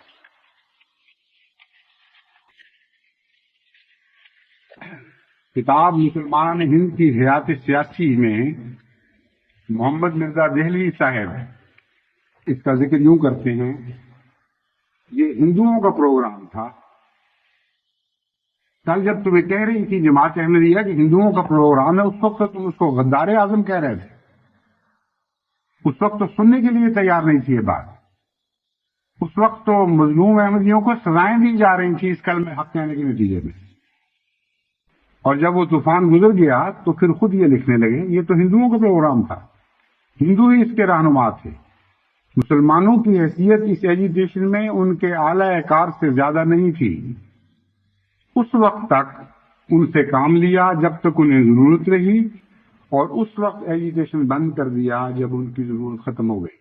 کتاب مسلمان ہند کی حیات سیاسی میں محمد مرزا دہلوی صاحب اس کا ذکر یوں کرتے ہیں، یہ ہندوؤں کا پروگرام تھا۔ کل جب تمہیں کہہ رہی تھی جماعت احمدیہ کہ ہندوؤں کا پروگرام ہے، اس وقت تم اس کو غدار اعظم کہہ رہے تھے، اس وقت تو سننے کے لیے تیار نہیں تھی یہ بات، اس وقت تو مظلوم احمدیوں کو سزائیں دی جا رہی تھی اس کلمہ حق کہنے کے نتیجے میں، اور جب وہ طوفان گزر گیا تو پھر خود یہ لکھنے لگے یہ تو ہندوؤں کا پروگرام تھا، ہندو ہی اس کے رہنما تھے، مسلمانوں کی حیثیت اس ایجیٹیشن میں ان کے اعلی کار سے زیادہ نہیں تھی۔ اس وقت تک ان سے کام لیا جب تک انہیں ضرورت رہی، اور اس وقت ایجیٹیشن بند کر دیا جب ان کی ضرورت ختم ہو گئی۔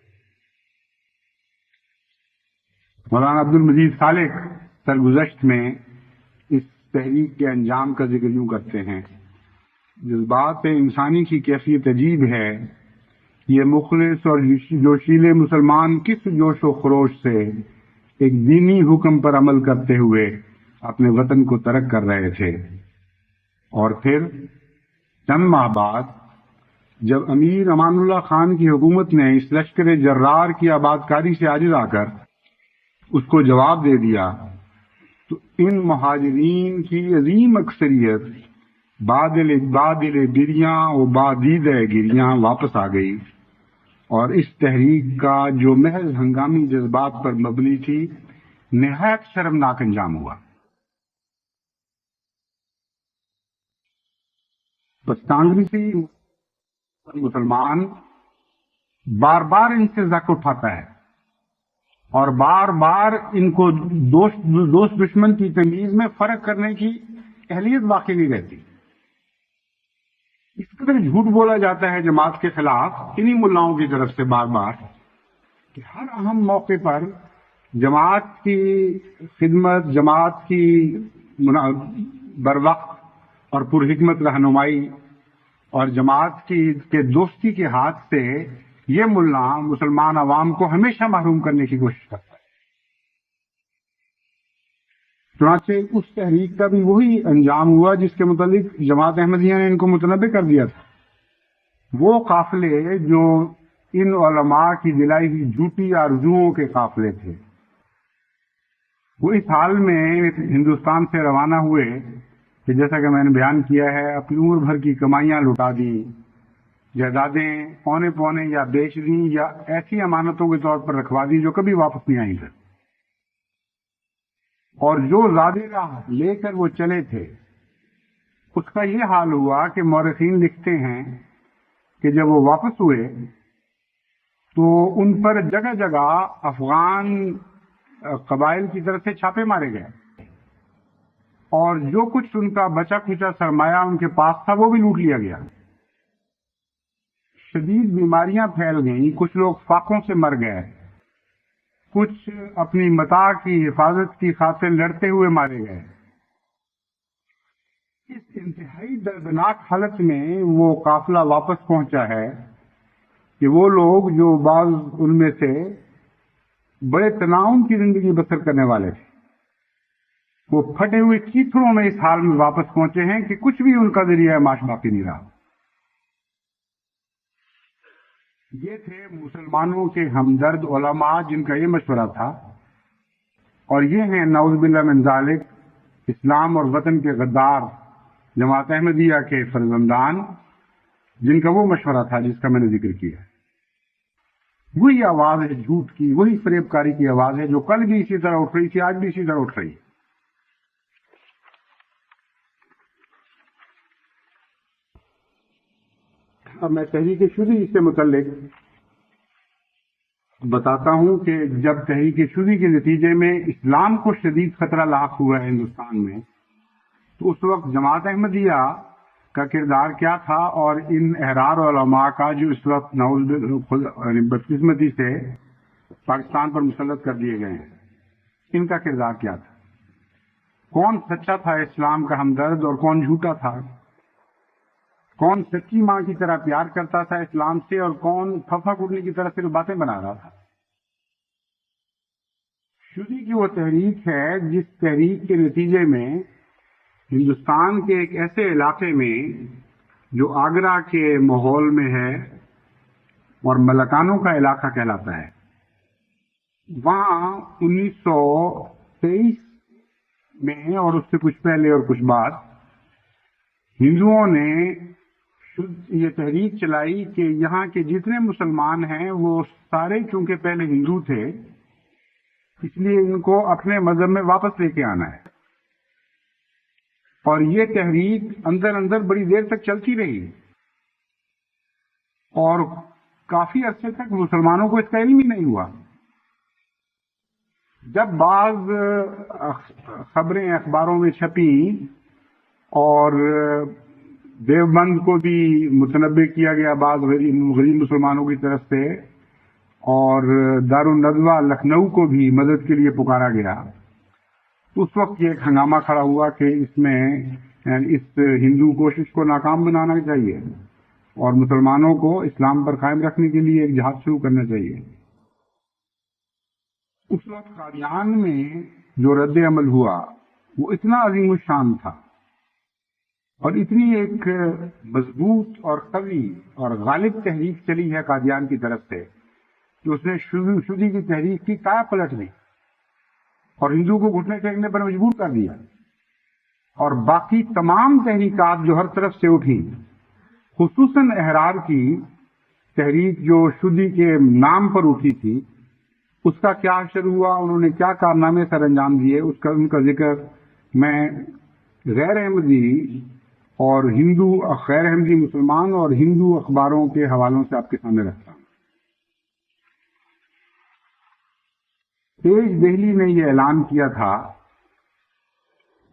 مولانا عبد المجید خالق سرگزشت میں اس تحریک کے انجام کا ذکر یوں کرتے ہیں، جذبات انسانی کی کیفیت عجیب ہے، یہ مخلص اور جوشیلے مسلمان کس جوش و خروش سے ایک دینی حکم پر عمل کرتے ہوئے اپنے وطن کو ترک کر رہے تھے، اور پھر چند ماہ بعد جب امیر امان اللہ خان کی حکومت نے اس لشکر جرار کی آبادکاری سے عاجز آ کر اس کو جواب دے دیا تو ان مہاجرین کی عظیم اکثریت بادل بریاں و بادید گریاں واپس آ گئی، اور اس تحریک کا جو محض ہنگامی جذبات پر مبنی تھی نہایت شرمناک انجام ہوا۔ بس کانگریسی مسلمان بار بار ان سے زک اٹھاتا ہے اور بار بار ان کو دوست دشمن کی تمیز میں فرق کرنے کی اہلیت باقی نہیں رہتی۔ اس قدر جھوٹ بولا جاتا ہے جماعت کے خلاف انہی ملاؤں کی طرف سے بار بار کہ ہر اہم موقع پر جماعت کی خدمت، جماعت کی بروقت اور پرحکمت رہنمائی اور جماعت کے دوستی کے ہاتھ سے یہ ملا مسلمان عوام کو ہمیشہ محروم کرنے کی کوشش کرتا ہے۔ چنانچہ اس تحریک کا بھی وہی انجام ہوا جس کے متعلق جماعت احمدیہ نے ان کو متنبع کر دیا تھا۔ وہ قافلے جو ان علماء کی دلائی ہوئی جھوٹی آرزوؤں کے قافلے تھے، وہ اس حال میں ہندوستان سے روانہ ہوئے کہ جیسا کہ میں نے بیان کیا ہے اپنی عمر بھر کی کمائیاں لٹا دیں، جائیدادیں پونے یا بیچ دیں یا ایسی امانتوں کے طور پر رکھوا دیں جو کبھی واپس نہیں آئیں گے، اور جو زادے راہ لے کر وہ چلے تھے اس کا یہ حال ہوا کہ مورخین لکھتے ہیں کہ جب وہ واپس ہوئے تو ان پر جگہ جگہ افغان قبائل کی طرف سے چھاپے مارے گئے، اور جو کچھ ان کا بچا کھچا سرمایہ ان کے پاس تھا وہ بھی لوٹ لیا گیا۔ شدید بیماریاں پھیل گئیں، کچھ لوگ فاقوں سے مر گئے، کچھ اپنی متاع کی حفاظت کی خاطر لڑتے ہوئے مارے گئے۔ اس انتہائی دردناک حالت میں وہ قافلہ واپس پہنچا ہے کہ وہ لوگ جو بعض ان میں سے بڑے تناؤ کی زندگی بسر کرنے والے تھے، وہ پھٹے ہوئے چیتھڑوں میں اس حال میں واپس پہنچے ہیں کہ کچھ بھی ان کا ذریعہ معاش باقی نہیں رہا۔ یہ تھے مسلمانوں کے ہمدرد علماء جن کا یہ مشورہ تھا، اور یہ ہیں نعوذ باللہ من ذالک اسلام اور وطن کے غدار جماعت احمدیہ کے فرزندان، جن کا وہ مشورہ تھا جس کا میں نے ذکر کیا۔ وہی آواز ہے جھوٹ کی، وہی فریب کاری کی آواز ہے جو کل بھی اسی طرح اٹھ رہی تھی، آج بھی اسی طرح اٹھ رہی ہے۔ اب میں تحریک شدی سے متعلق بتاتا ہوں کہ جب تحریک شدی کے نتیجے میں اسلام کو شدید خطرہ لاحق ہوا ہے ہندوستان میں، تو اس وقت جماعت احمدیہ کا کردار کیا تھا، اور ان احرار علماء کا جو اس وقت بدقسمتی سے پاکستان پر مسلط کر دیے گئے ہیں، ان کا کردار کیا تھا؟ کون سچا تھا اسلام کا ہمدرد اور کون جھوٹا تھا؟ کون سچی ماں کی طرح پیار کرتا تھا اسلام سے اور کون پھپھا کٹنے کی طرح صرف باتیں بنا رہا تھا؟ شدی کی وہ تحریک ہے جس تحریک کے نتیجے میں ہندوستان کے ایک ایسے علاقے میں جو آگرہ کے ماحول میں ہے اور ملکانوں کا علاقہ کہلاتا ہے، وہاں 1923 میں اور اس سے کچھ پہلے اور کچھ بعد ہندوؤں نے یہ تحریک چلائی کہ یہاں کے جتنے مسلمان ہیں وہ سارے چونکہ پہلے ہندو تھے، اس لیے ان کو اپنے مذہب میں واپس لے کے آنا ہے، اور یہ تحریک اندر اندر بڑی دیر تک چلتی رہی، اور کافی عرصے تک مسلمانوں کو اس کا علم ہی نہیں ہوا۔ جب بعض خبریں اخباروں میں چھپیں اور دیوبند کو بھی متنبع کیا گیا بعض غریب مسلمانوں کی طرف سے، اور دارالندوہ لکھنؤ کو بھی مدد کے لیے پکارا گیا، تو اس وقت یہ ایک ہنگامہ کھڑا ہوا کہ اس میں اس ہندو کوشش کو ناکام بنانا چاہیے اور مسلمانوں کو اسلام پر قائم رکھنے کے لیے ایک جہاد شروع کرنا چاہیے۔ اس وقت قادیان میں جو رد عمل ہوا وہ اتنا عظیم الشان تھا اور اتنی ایک مضبوط اور قوی اور غالب تحریک چلی ہے قادیان کی طرف سے کہ اس نے شدی کی تحریک کی کایا پلٹ دی اور ہندو کو گھٹنے ٹیکنے پر مجبور کر دیا، اور باقی تمام تحریکات جو ہر طرف سے اٹھی، خصوصاً احرار کی تحریک جو شدی کے نام پر اٹھی تھی، اس کا کیا اثر ہوا، انہوں نے کیا کارنامے سر انجام دیے، ان کا ذکر میں غیر احمدی اور ہندو، غیر احمدی مسلمان اور ہندو اخباروں کے حوالوں سے آپ کے سامنے رکھتا ہوں۔ تیج دہلی نے یہ اعلان کیا تھا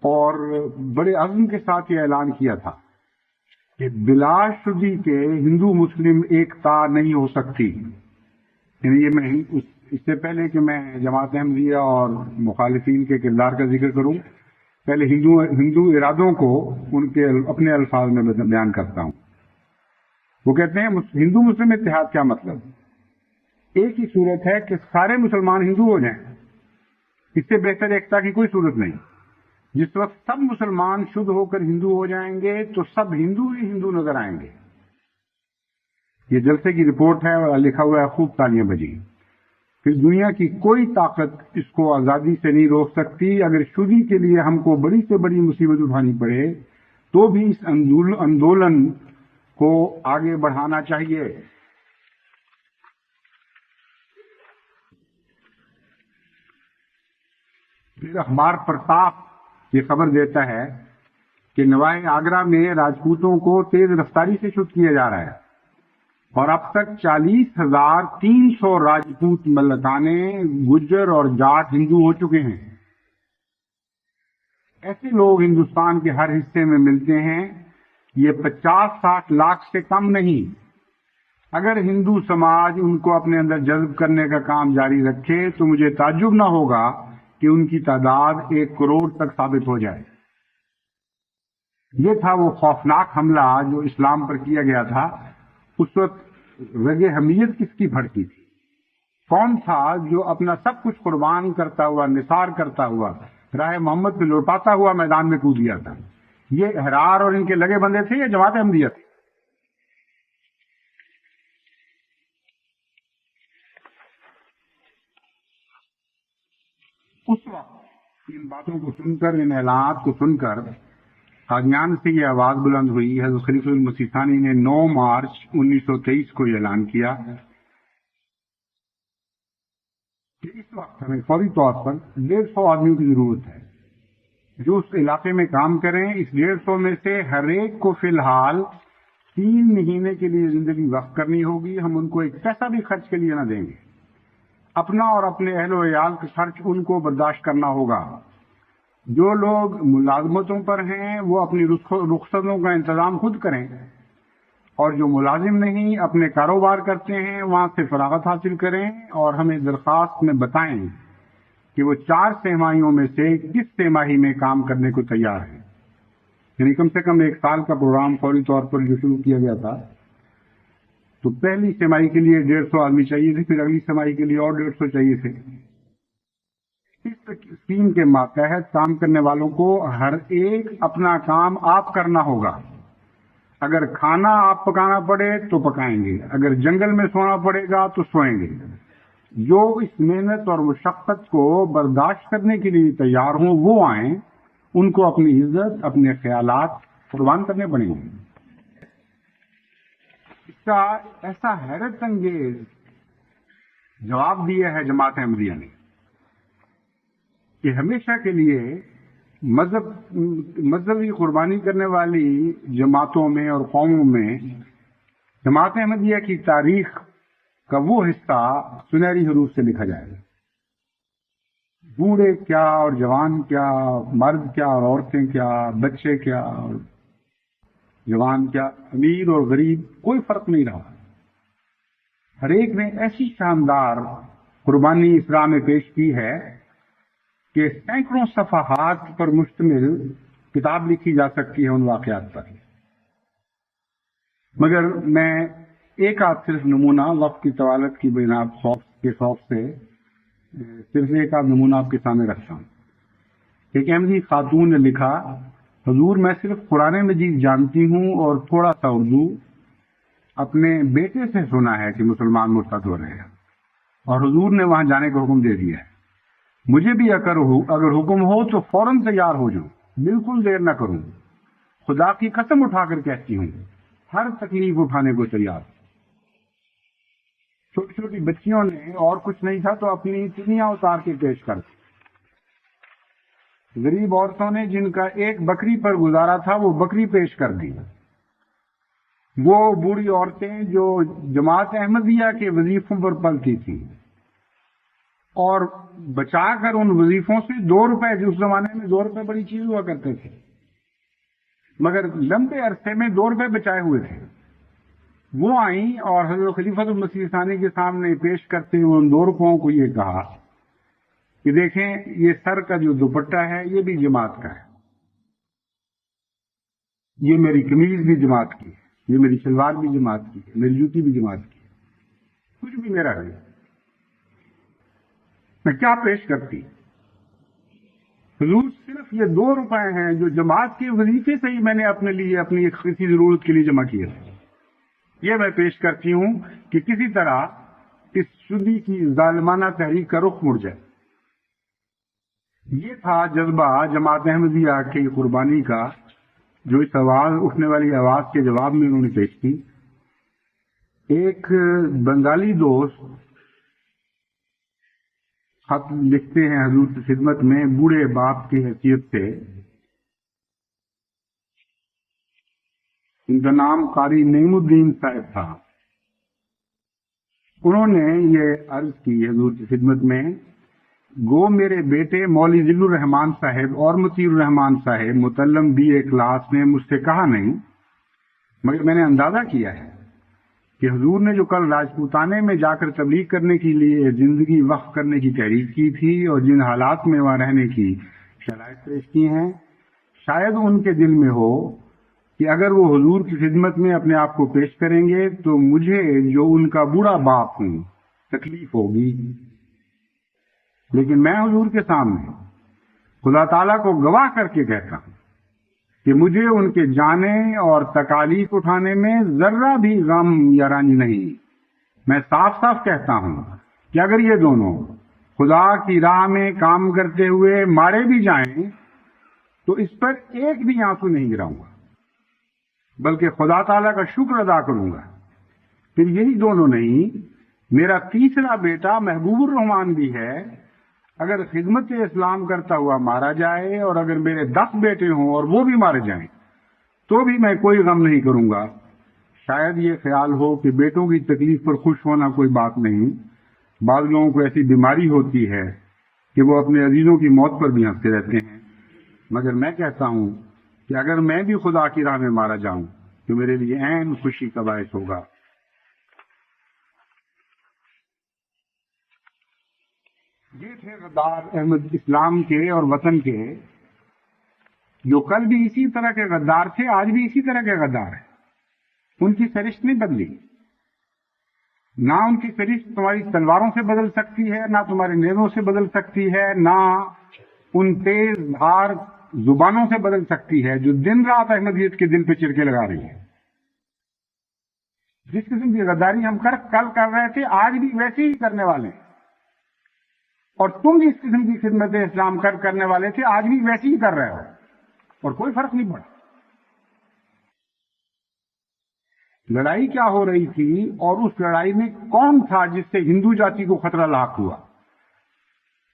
اور بڑے عزم کے ساتھ یہ اعلان کیا تھا کہ بلا شدی کے ہندو مسلم ایکتا نہیں ہو سکتی۔ یعنی یہ میں اس سے پہلے کہ میں جماعت احمدیہ اور مخالفین کے کردار کا ذکر کروں، پہلے ہندو ارادوں کو ان کے اپنے الفاظ میں بیان کرتا ہوں۔ وہ کہتے ہیں ہندو مسلم اتحاد کیا مطلب؟ ایک ہی صورت ہے کہ سارے مسلمان ہندو ہو جائیں، اس سے بہتر ایکتا کی کوئی صورت نہیں۔ جس وقت سب مسلمان شدھ ہو کر ہندو ہو جائیں گے تو سب ہندو ہی ہندو نظر آئیں گے۔ یہ جلسے کی رپورٹ ہے اور لکھا ہوا ہے، خوب تالیاں بجیں۔ پھر دنیا کی کوئی طاقت اس کو آزادی سے نہیں روک سکتی۔ اگر شدی کے لیے ہم کو بڑی سے بڑی مصیبت اٹھانی پڑے تو بھی اس آندولن کو آگے بڑھانا چاہیے۔ پھر اخبار پرتاپ یہ خبر دیتا ہے کہ نوائے آگرہ میں راجپوتوں کو تیز رفتاری سے شد کیا جا رہا ہے اور اب تک 40,300 راجپوت ملکانے، گجر اور جاٹ ہندو ہو چکے ہیں۔ ایسے لوگ ہندوستان کے ہر حصے میں ملتے ہیں، یہ 50-60 لاکھ سے کم نہیں۔ اگر ہندو سماج ان کو اپنے اندر جذب کرنے کا کام جاری رکھے تو مجھے تعجب نہ ہوگا کہ ان کی تعداد 1 کروڑ تک ثابت ہو جائے۔ یہ تھا وہ خوفناک حملہ جو اسلام پر کیا گیا تھا۔ اس وقت رگ حمیت کس کی بھڑکی تھی؟ کون تھا جو اپنا سب کچھ قربان کرتا ہوا، نثار کرتا ہوا، راہ محمد پہ لوٹاتا ہوا میدان میں کود گیا تھا؟ یہ احرار اور ان کے لگے بندے تھے یا جماعت احمدیہ تھی؟ اس وقت ان باتوں کو سن کر، ان اعلانات کو سن کر قادیان سے یہ آواز بلند ہوئی۔ حضرت خلیفہ المسیح ثانی نے 9 مارچ 1923 کو یہ اعلان کیا کہ اس وقت ہمیں فوری طور پر 150 آدمیوں کی ضرورت ہے جو اس علاقے میں کام کریں۔ اس 150 میں سے ہر ایک کو فی الحال 3 مہینے کے لیے زندگی وقف کرنی ہوگی۔ ہم ان کو ایک پیسہ بھی خرچ کے لیے نہ دیں گے۔ اپنا اور اپنے اہل و عیال کا خرچ ان کو برداشت کرنا ہوگا۔ جو لوگ ملازمتوں پر ہیں وہ اپنی رخصتوں کا انتظام خود کریں، اور جو ملازم نہیں اپنے کاروبار کرتے ہیں وہاں سے فراغت حاصل کریں، اور ہمیں درخواست میں بتائیں کہ وہ 4 سہ-ماہیوں میں سے کس سہ-ماہی میں کام کرنے کو تیار ہیں۔ یعنی کم سے کم 1 سال کا پروگرام فوری طور پر جو شروع کیا گیا تھا، تو پہلی سہ-ماہی کے لیے 150 آدمی چاہیے تھے، پھر اگلی سہ-ماہی کے لیے اور 150 چاہیے تھے۔ اس اسکیم کے ماتحت کام کرنے والوں کو ہر ایک اپنا کام آپ کرنا ہوگا۔ اگر کھانا آپ پکانا پڑے تو پکائیں گے، اگر جنگل میں سونا پڑے گا تو سوئیں گے۔ جو اس محنت اور مشقت کو برداشت کرنے کے لیے تیار ہوں وہ آئیں، ان کو اپنی عزت، اپنے خیالات قربان کرنے پڑیں گے۔ اس کا ایسا حیرت انگیز جواب دیا ہے جماعت احمدیہ نے کہ ہمیشہ کے لیے مذہبی قربانی کرنے والی جماعتوں میں اور قوموں میں جماعت احمدیہ کی تاریخ کا وہ حصہ سنہری حروف سے لکھا جائے گا۔ بوڑھے کیا اور جوان کیا، مرد کیا اور عورتیں کیا، بچے کیا اور جوان کیا، امیر اور غریب، کوئی فرق نہیں رہا۔ ہر ایک نے ایسی شاندار قربانی اسلام میں پیش کی ہے کہ سینکڑوں صفحات پر مشتمل کتاب لکھی جا سکتی ہے ان واقعات پر۔ مگر میں ایک آدھ صرف نمونہ وقت کی طوالت کی بنا خوف سے صرف ایک آدھ نمونہ آپ کے سامنے رکھتا ہوں۔ ایک احمدی خاتون نے لکھا، حضور میں صرف قرآن مجید جانتی ہوں اور تھوڑا سا اردو۔ اپنے بیٹے سے سنا ہے کہ مسلمان مرتد ہو رہے ہیں اور حضور نے وہاں جانے کا حکم دے دیا ہے۔ مجھے بھی اگر حکم ہو تو فوراً تیار ہو جاؤں، بالکل دیر نہ کروں۔ خدا کی قسم اٹھا کر کہتی ہوں، ہر تکلیف اٹھانے کو تیار۔ چھوٹی چھوٹی بچیوں نے اور کچھ نہیں تھا تو اپنی چنیاں اتار کے پیش کر دی۔ غریب عورتوں نے جن کا ایک بکری پر گزارا تھا وہ بکری پیش کر دی۔ وہ بوڑھی عورتیں جو جماعت احمدیہ کے وظیفوں پر پلتی تھیں اور بچا کر ان وظیفوں سے 2 روپے، جو اس زمانے میں 2 روپے بڑی چیز ہوا کرتے تھے، مگر لمبے عرصے میں 2 روپے بچائے ہوئے تھے، وہ آئیں اور حضرت خلیفہ المسیح ثانی کے سامنے پیش کرتے ہوئے ان 2 روپوں کو یہ کہا کہ دیکھیں یہ سر کا جو دوپٹہ ہے یہ بھی جماعت کا ہے، یہ میری قمیض بھی جماعت کی ہے، یہ میری شلوار بھی جماعت کی ہے، میری جوتی بھی جماعت کی ہے، کچھ بھی میرا نہیں، میں کیا پیش کرتی؟ حضور صرف یہ 2 روپے ہیں جو جماعت کے وظیفے سے ہی میں نے اپنے لیے اپنی کسی ضرورت کے لیے جمع کیے تھے، یہ میں پیش کرتی ہوں کہ کسی طرح اس شدی کی ظالمانہ تحریک کا رخ مڑ جائے۔ یہ تھا جذبہ جماعت احمدیہ کی قربانی کا جو اس اٹھنے والی آواز کے جواب میں انہوں نے پیش کی۔ ایک بنگالی دوست خط لکھتے ہیں حضور کی خدمت میں بوڑھے باپ کی حیثیت سے، ان کا نام قاری نعیم الدین صاحب تھا۔ انہوں نے یہ عرض کی حضور کی خدمت میں، گو میرے بیٹے مولوی ذل الرحمان صاحب اور مطیع الرحمان صاحب متعلم BA کلاس نے مجھ سے کہا نہیں، مگر میں نے اندازہ کیا ہے کہ کہ حضور نے جو کل راجپوتانے میں جا کر تبلیغ کرنے کے لیے زندگی وقف کرنے کی تحریک کی تھی اور جن حالات میں وہاں رہنے کی شرائط پیش کی ہیں، شاید ان کے دل میں ہو کہ اگر وہ حضور کی خدمت میں اپنے آپ کو پیش کریں گے تو مجھے جو ان کا بوڑھا باپ ہوں تکلیف ہوگی، لیکن میں حضور کے سامنے خدا تعالیٰ کو گواہ کر کے کہتا ہوں کہ مجھے ان کے جانے اور تکالیف اٹھانے میں ذرہ بھی غم یا رنج نہیں۔ میں صاف صاف کہتا ہوں کہ اگر یہ دونوں خدا کی راہ میں کام کرتے ہوئے مارے بھی جائیں تو اس پر ایک بھی آنسو نہیں گراؤں گا، بلکہ خدا تعالیٰ کا شکر ادا کروں گا۔ پھر یہی دونوں نہیں، میرا تیسرا بیٹا محبوب الرحمان بھی ہے، اگر خدمت اسلام کرتا ہوا مارا جائے اور اگر میرے 10 بیٹے ہوں اور وہ بھی مارے جائیں تو بھی میں کوئی غم نہیں کروں گا۔ شاید یہ خیال ہو کہ بیٹوں کی تکلیف پر خوش ہونا کوئی بات نہیں، بعض لوگوں کو ایسی بیماری ہوتی ہے کہ وہ اپنے عزیزوں کی موت پر بھی ہنستے رہتے ہیں، مگر میں کہتا ہوں کہ اگر میں بھی خدا کی راہ میں مارا جاؤں تو میرے لیے عین خوشی کا باعث ہوگا۔ یہ تھے غدار احمد اسلام کے اور وطن کے، جو کل بھی اسی طرح کے غدار تھے، آج بھی اسی طرح کے غدار ہیں۔ ان کی فہرست نہیں بدلی، نہ ان کی فہرست تمہاری تلواروں سے بدل سکتی ہے، نہ تمہارے نیزوں سے بدل سکتی ہے، نہ ان تیز دھار زبانوں سے بدل سکتی ہے جو دن رات احمدیت کے دل پہ چرکے لگا رہی ہے۔ جس قسم کی غداری ہم کل کر رہے تھے آج بھی ویسے ہی کرنے والے ہیں، اور تم جس قسم کی خدمت اسلام کرنے والے تھے آج بھی ویسے ہی کر رہے ہو، اور کوئی فرق نہیں پڑا۔ لڑائی کیا ہو رہی تھی اور اس لڑائی میں کون تھا جس سے ہندو جاتی کو خطرہ لاحق ہوا،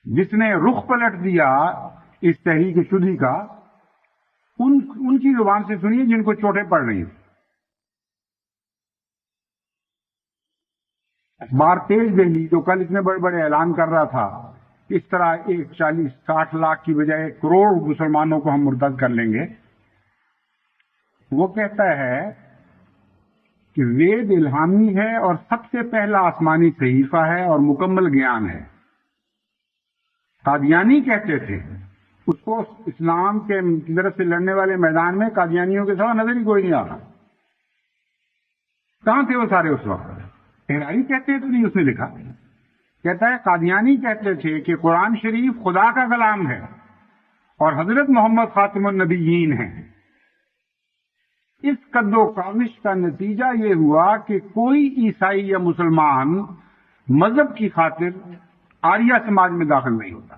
جس نے رخ پلٹ دیا اس تحریک شدھی کا؟ ان کی زبان سے سنیے جن کو چوٹیں پڑ رہی ہیں۔ اخبار تیز دہلی جو کل اتنے بڑے بڑے اعلان کر رہا تھا اس طرح 40-60 لاکھ کی بجائے 1 کروڑ مسلمانوں کو ہم مرتد کر لیں گے، وہ کہتا ہے کہ وید الہامی ہے اور سب سے پہلا آسمانی صحیفہ ہے اور مکمل گیان ہے۔ قادیانی کہتے تھے، اس کو اسلام کے طرف سے لڑنے والے میدان میں قادیانیوں کے سوا نظر ہی کوئی نہیں آ رہا۔ کہاں تھے وہ سارے اس وقت؟ تہراری کہتے ہیں تو نہیں اس نے لکھا، کہتا ہے قادیانی کہتے تھے کہ قرآن شریف خدا کا کلام ہے اور حضرت محمد خاتم النبیین ہیں۔ اس قد و کاوش کا نتیجہ یہ ہوا کہ کوئی عیسائی یا مسلمان مذہب کی خاطر آریہ سماج میں داخل نہیں ہوتا۔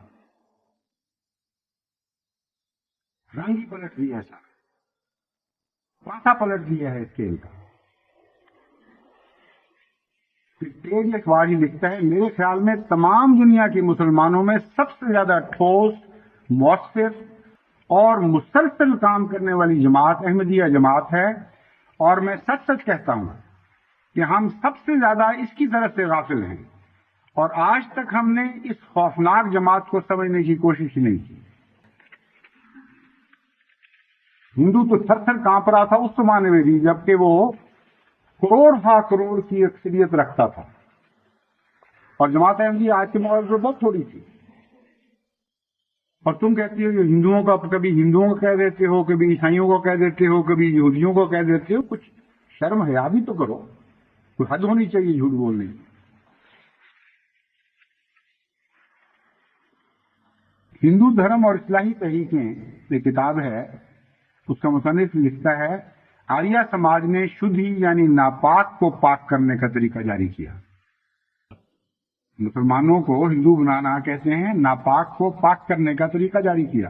رنگ ہی پلٹ دیا ہے، سارا پاسا پلٹ دیا ہے اسکیل کا۔ تیج اخبار ہی لکھتا ہے، میرے خیال میں تمام دنیا کے مسلمانوں میں سب سے زیادہ ٹھوس، مؤثر اور مسلسل کام کرنے والی جماعت احمدیہ جماعت ہے، اور میں سچ سچ کہتا ہوں کہ ہم سب سے زیادہ اس کی طرف سے غافل ہیں، اور آج تک ہم نے اس خوفناک جماعت کو سمجھنے کی کوشش ہی نہیں کی۔ ہندو تو تھر تھر کانپ رہا تھا اس زمانے میں بھی جبکہ وہ کروڑ کی اکثریت رکھتا تھا، اور جماعت احمدیہ آج کے ماحول میں بہت تھوڑی تھی۔ اور تم کہتی ہو کہ ہندوؤں کا، کبھی ہندوؤں کو کہہ دیتے ہو، کبھی عیسائیوں کو کہہ دیتے ہو، کبھی یہودیوں کو کہہ دیتے ہو، کچھ شرم حیا بھی تو کرو، کوئی حد ہونی چاہیے جھوٹ بولنے کی۔ ہندو دھرم اور اصلاحی تحریکیں ایک کتاب ہے، اس کا مصنف لکھتا ہے آریہ سماج نے شدھی یعنی ناپاک کو پاک کرنے کا طریقہ جاری کیا۔ مسلمانوں کو ہندو بنانا کہتے ہیں، ناپاک کو پاک کرنے کا طریقہ جاری کیا۔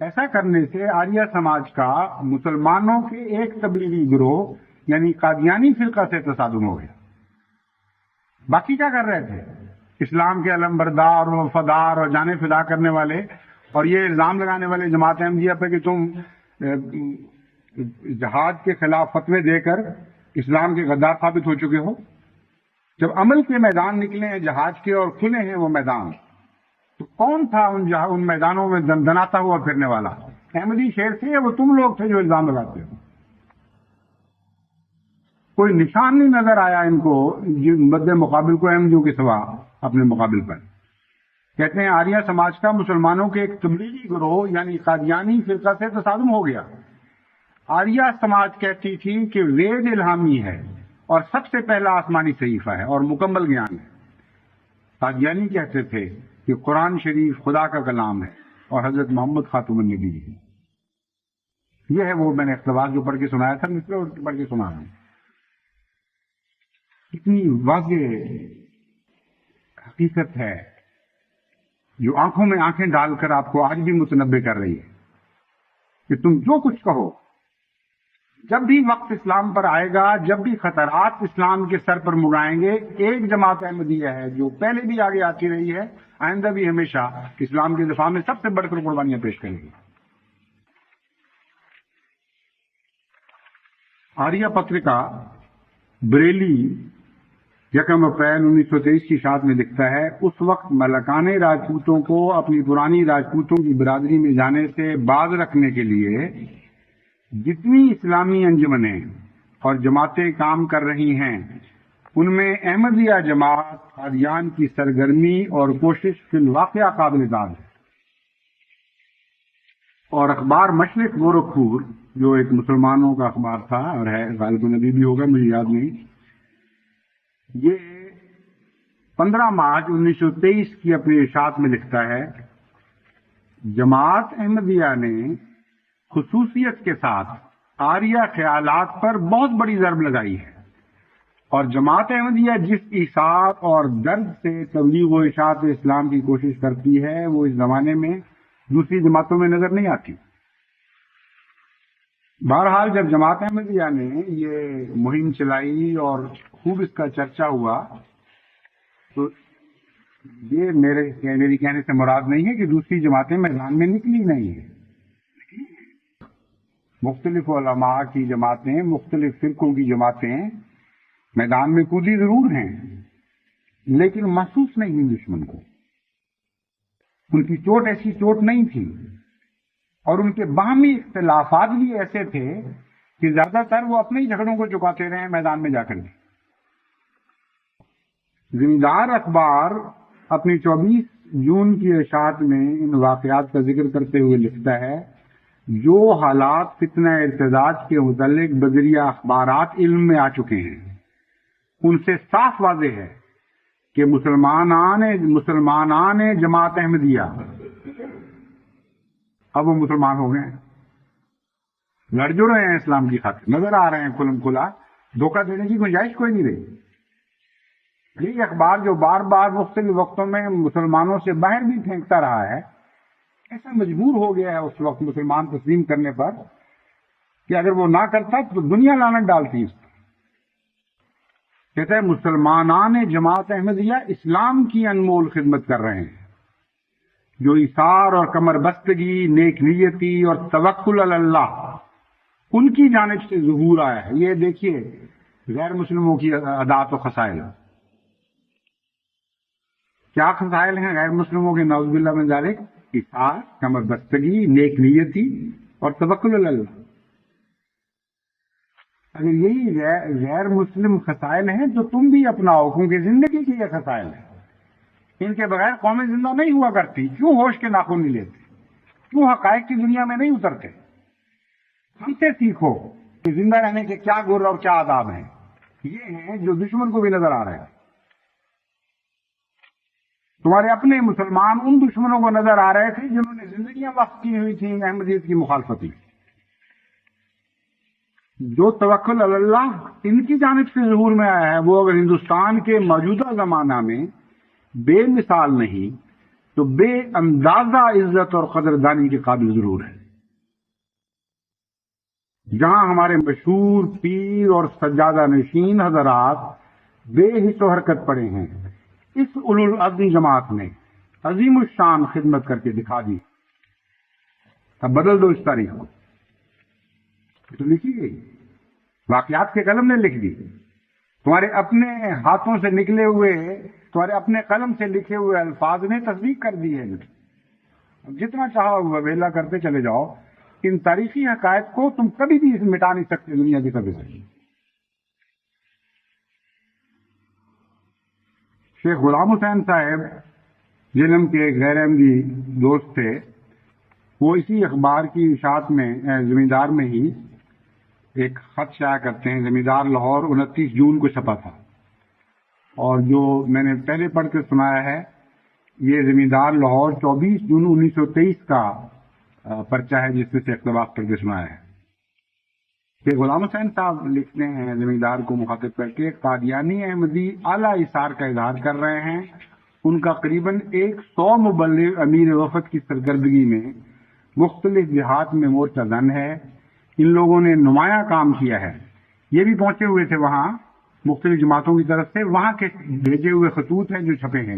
ایسا کرنے سے آریہ سماج کا مسلمانوں کے ایک تبلیغی گروہ یعنی قادیانی فرقہ سے تصادم ہو گیا۔ باقی کیا کر رہے تھے؟ اسلام کے علمبردار اور وفادار اور جانے فدا کرنے والے، اور یہ الزام لگانے والے جماعت احمدیہ پہ کہ تم جہاد کے خلاف فتوے دے کر اسلام کے غدار ثابت ہو چکے ہو۔ جب عمل کے میدان نکلے ہیں جہاد کے اور کھلے ہیں وہ میدان، تو کون تھا ان میدانوں میں دندناتا ہوا پھرنے والا؟ احمدی شیر تھے یا وہ تم لوگ تھے جو الزام لگاتے ہو؟ کوئی نشان نہیں نظر آیا ان کو مد مقابل کو احمدیوں کے سوا اپنے مقابل پر. کہتے ہیں آریہ سماج کا مسلمانوں کے ایک تبلیغی گروہ یعنی قادیانی فرقہ سے تصادم ہو گیا. آریہ سماج کہتی تھی کہ وید الہامی ہے اور سب سے پہلا آسمانی صحیفہ ہے اور مکمل گیان ہے. قادیانی کہتے تھے کہ قرآن شریف خدا کا کلام ہے اور حضرت محمد خاتم النبی ہے. یہ ہے وہ میں نے اقتباس جو پڑھ کے سنایا تھا، مثل اور پڑھ کے سنا رہا ہوں. اتنی واضح حقیقت ہے جو آنکھوں میں آنکھیں ڈال کر آپ کو آج بھی متنبع کر رہی ہے کہ تم جو کچھ کہو، جب بھی وقت اسلام پر آئے گا، جب بھی خطرات اسلام کے سر پر منڈائیں گے، ایک جماعت احمدیہ ہے جو پہلے بھی آگے آتی رہی ہے، آئندہ بھی ہمیشہ اسلام کے دفاع میں سب سے بڑھ کر قربانیاں پیش کرے گی. آریہ پترکا بریلی 1 اپریل 1923 کی اشاعت میں لکھتا ہے، اس وقت ملکان راجپوتوں کو اپنی پرانی راجپوتوں کی برادری میں جانے سے باز رکھنے کے لیے جتنی اسلامی انجمنیں اور جماعتیں کام کر رہی ہیں، ان میں احمدیہ جماعت قادیان کی سرگرمی اور کوشش فی الواقعہ قابل داد ہے. اور اخبار مشرق گورکھپور جو ایک مسلمانوں کا اخبار تھا اور ہے، غالب نبی بھی ہوگا مجھے یاد نہیں، یہ 15 مارچ 1923 کی اپنی اشاعت میں لکھتا ہے، جماعت احمدیہ نے خصوصیت کے ساتھ آریہ خیالات پر بہت بڑی ضرب لگائی ہے، اور جماعت احمدیہ جس ایثار اور درد سے تبلیغ و اشاعت اسلام کی کوشش کرتی ہے وہ اس زمانے میں دوسری جماعتوں میں نظر نہیں آتی. بہرحال جب جماعت احمدیہ نے یہ مہم چلائی اور خوب اس کا چرچا ہوا، تو یہ میری کہنے سے مراد نہیں ہے کہ دوسری جماعتیں میدان میں نکلی نہیں ہیں. مختلف علماء کی جماعتیں، مختلف فرقوں کی جماعتیں میدان میں کودی ضرور ہیں، لیکن محسوس نہیں ہوئی دشمن کو. ان کی چوٹ ایسی چوٹ نہیں تھی، اور ان کے باہمی اختلافات بھی ایسے تھے کہ زیادہ تر وہ اپنے ہی جھگڑوں کو چکاتے رہے میدان میں جا کر. زمیندار اخبار اپنی 24 جون کی اشاعت میں ان واقعات کا ذکر کرتے ہوئے لکھتا ہے، جو حالات فتنہ ارتداد کے متعلق بذریعہ اخبارات علم میں آ چکے ہیں، ان سے صاف واضح ہے کہ مسلمانان جماعت احمدیہ اب وہ مسلمان ہو گئے ہیں، لڑ جو رہے ہیں اسلام کی خاطر، نظر آ رہے ہیں کھلم کھلا، دھوکہ دینے کی گنجائش کوئی نہیں رہی. یہ اخبار جو بار بار مختلف وقتوں میں مسلمانوں سے باہر بھی پھینکتا رہا ہے، ایسا مجبور ہو گیا ہے اس وقت مسلمان تسلیم کرنے پر کہ اگر وہ نہ کرتا تو دنیا لعنت ڈالتی اس پر. کہتا ہے مسلمانان جماعت احمدیہ اسلام کی انمول خدمت کر رہے ہیں، جو ایثار اور کمر بستگی، نیک نیتی اور توکل علی اللہ ان کی جانب سے ظہور آیا ہے. یہ دیکھیے غیر مسلموں کی عادات و خصائل. کیا خصائل ہیں غیر مسلموں کے؟ نعوذ باللہ من ذالک، ایثار، کمر بستگی، نیک نیتی اور توکل علی اللہ. اگر یہی غیر مسلم خصائل ہیں تو تم بھی اپناؤ، کیونکہ زندگی کے یہ خصائل ہیں. ان کے بغیر قومیں زندہ نہیں ہوا کرتی. کیوں ہوش کے ناخن نہیں لیتے؟ کیوں حقائق کی دنیا میں نہیں اترتے؟ ہم سے سیکھو کہ زندہ رہنے کے کیا گر اور کیا آداب ہیں. یہ ہیں جو دشمن کو بھی نظر آ رہے ہیں. تمہارے اپنے مسلمان ان دشمنوں کو نظر آ رہے تھے جنہوں نے زندگیاں وقف کی ہوئی تھیں احمدیت کی مخالفت میں. جو توکل علی اللہ ان کی جانب سے ظہور میں آیا ہے، وہ اگر ہندوستان کے موجودہ زمانہ میں بے مثال نہیں تو بے اندازہ عزت اور قدردانی کے قابل ضرور ہے. جہاں ہمارے مشہور پیر اور سجادہ نشین حضرات بے حس و حرکت پڑے ہیں، اس اولو العزم جماعت نے عظیم الشان خدمت کر کے دکھا دی. اب بدل دو اس تاریخ کو. تو لکھی گئی، واقعات کے قلم نے لکھ دی. تمہارے اپنے ہاتھوں سے نکلے ہوئے، تمہارے اپنے قلم سے لکھے ہوئے الفاظ نے تصدیق کر دی ہے. جتنا چاہو ویلا کرتے چلے جاؤ، ان تاریخی حقائق کو تم کبھی بھی مٹا نہیں سکتے دنیا کی طرف سے. شیخ غلام حسین صاحب جلم کے غیر احمدی دوست تھے. وہ اسی اخبار کی اشاعت میں زمیندار میں ہی ایک خط شائع کرتے ہیں. زمیندار لاہور 29 جون کو چھپا تھا، اور جو میں نے پہلے پڑھ کے سنایا ہے یہ زمیندار لاہور 24 جون 1923 کا پرچہ ہے جس میں سے اقتباس کر کے سنایا ہے. کہ غلام حسین صاحب لکھتے ہیں زمیندار کو مخاطب کر کے، قادیانی احمدی اعلیٰ اثار کا اظہار کر رہے ہیں. ان کا قریباً 100 مبلغ امیر وفد کی سرگردگی میں مختلف جہات میں مورچہ زن ہے. ان لوگوں نے نمایاں کام کیا ہے. یہ بھی پہنچے ہوئے تھے وہاں مختلف جماعتوں کی طرف سے. وہاں کے بھیجے ہوئے خطوط ہیں جو چھپے ہیں.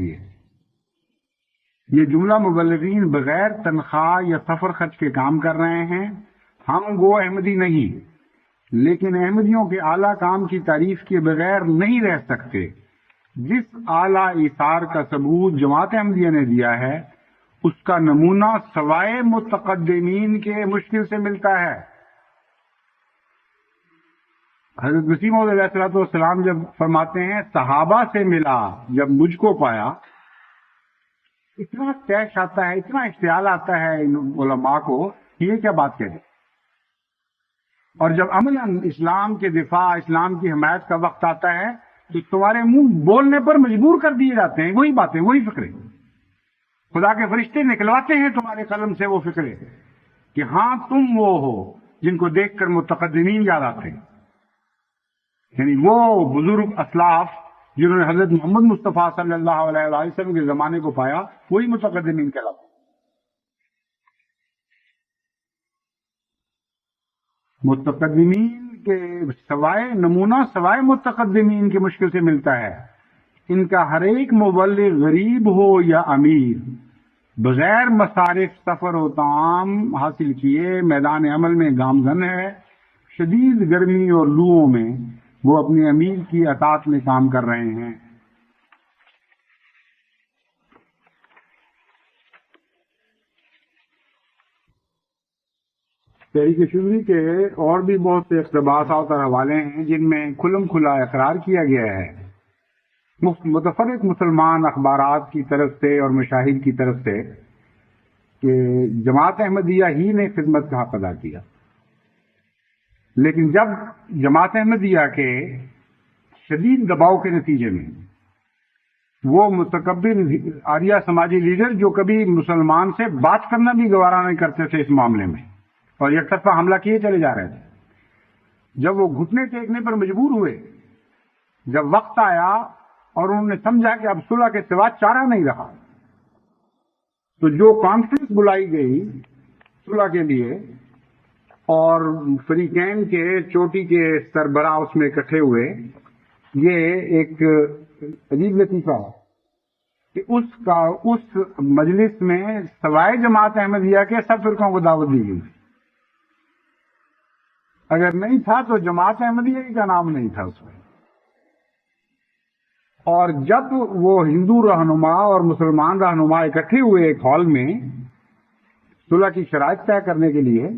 یہ جملہ مبلغین بغیر تنخواہ یا سفر خرچ کے کام کر رہے ہیں. ہم گو احمدی نہیں، لیکن احمدیوں کے اعلیٰ کام کی تعریف کے بغیر نہیں رہ سکتے. جس اعلیٰ ایثار کا ثبوت جماعت احمدیہ نے دیا ہے اس کا نمونہ سوائے متقدمین کے مشکل سے ملتا ہے. حضرت مسیح موعود علیہ السلام جب فرماتے ہیں صحابہ سے ملا جب مجھ کو پایا، اتنا تیش آتا ہے، اتنا اشتعال آتا ہے ان علماء کو کہ یہ کیا بات کہہ دیں. اور جب عملاً اسلام کے دفاع، اسلام کی حمایت کا وقت آتا ہے تو تمہارے منہ بولنے پر مجبور کر دیے جاتے ہیں وہی باتیں، وہی فکرے. خدا کے فرشتے نکلواتے ہیں تمہارے قلم سے وہ فکرے کہ ہاں تم وہ ہو جن کو دیکھ کر متقدمین یاد آتے ہیں. یعنی وہ بزرگ اسلاف جنہوں نے حضرت محمد مصطفیٰ صلی اللہ علیہ وآلہ وسلم کے زمانے کو پایا وہی متقدمین کہلاتے ہیں. متقدمین کے سوائے نمونہ سوائے متقدمین کے مشکل سے ملتا ہے. ان کا ہر ایک مبلغ غریب ہو یا امیر بغیر مصارف سفر و طعام حاصل کیے میدان عمل میں گامزن ہے. شدید گرمی اور لوؤں میں وہ اپنے امیر کی اطاعت میں کام کر رہے ہیں. تحریک شبلی کے اور بھی بہت سے اقتباسات اور حوالے ہیں جن میں کھلم کھلا اقرار کیا گیا ہے متفرق مسلمان اخبارات کی طرف سے اور مشاہد کی طرف سے کہ جماعت احمدیہ ہی نے خدمت کا حق ادا کیا. لیکن جب جماعت احمدیہ کے شدید دباؤ کے نتیجے میں وہ متکبر آریہ سماجی لیڈر جو کبھی مسلمان سے بات کرنا بھی گوارا نہیں کرتے تھے اس معاملے میں اور یک طرفہ حملہ کیے چلے جا رہے تھے، جب وہ گھٹنے ٹیکنے پر مجبور ہوئے، جب وقت آیا اور انہوں نے سمجھا کہ اب صلح کے سوا چارہ نہیں رہا، تو جو کانفرنس بلائی گئی صلح کے لیے اور فریقین کے چوٹی کے سربراہ اس میں اکٹھے ہوئے، یہ ایک عجیب لطیفہ ہے کہ اس مجلس میں سوائے جماعت احمدیہ کے سب فرقوں کو دعوت دی گئی. اگر نہیں تھا تو جماعت احمدیہ کا نام نہیں تھا اس میں. اور جب وہ ہندو رہنما اور مسلمان رہنما اکٹھے ہوئے ایک ہال میں صلح کی شرائط طے کرنے کے لیے،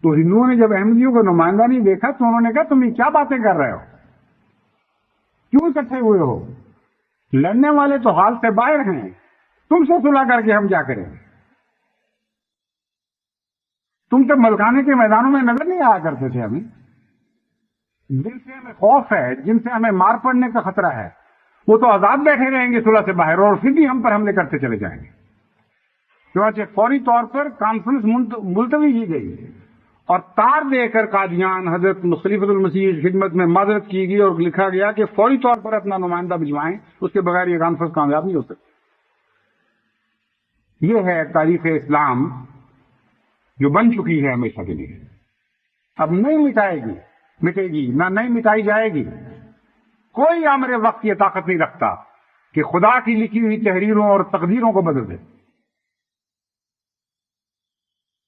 تو ہندوؤں نے جب احمدیوں کو نمائندہ نہیں دیکھا تو انہوں نے کہا تم یہ کیا باتیں کر رہے ہو، کیوں اکٹھے ہوئے ہو؟ لڑنے والے تو حال سے باہر ہیں، تم سے صلح کر کے ہم کیا کریں؟ تم تو ملکانے کے میدانوں میں نظر نہیں آیا کرتے تھے ہمیں. جن سے ہمیں خوف ہے، جن سے ہمیں مار پڑنے کا خطرہ ہے، وہ تو آزاد بیٹھے رہیں گے صلح سے باہر اور پھر بھی ہم پر حملے کرتے چلے جائیں گے. چنانچہ فوری طور پر کانفرنس ملتوی کی گئی اور تار دے کر قادیان حضرت خلیفۃ المسیح کی خدمت میں معذرت کی گئی اور لکھا گیا کہ فوری طور پر اپنا نمائندہ بھجوائیں، اس کے بغیر یہ کانفرنس کامیاب نہیں ہو سکتی. یہ ہے تاریخ اسلام جو بن چکی ہے ہمیشہ کے لیے، اب نہیں مٹے گی نہ نہیں مٹائی جائے گی. کوئی امر وقت یہ طاقت نہیں رکھتا کہ خدا کی لکھی ہوئی تحریروں اور تقدیروں کو بدل دے.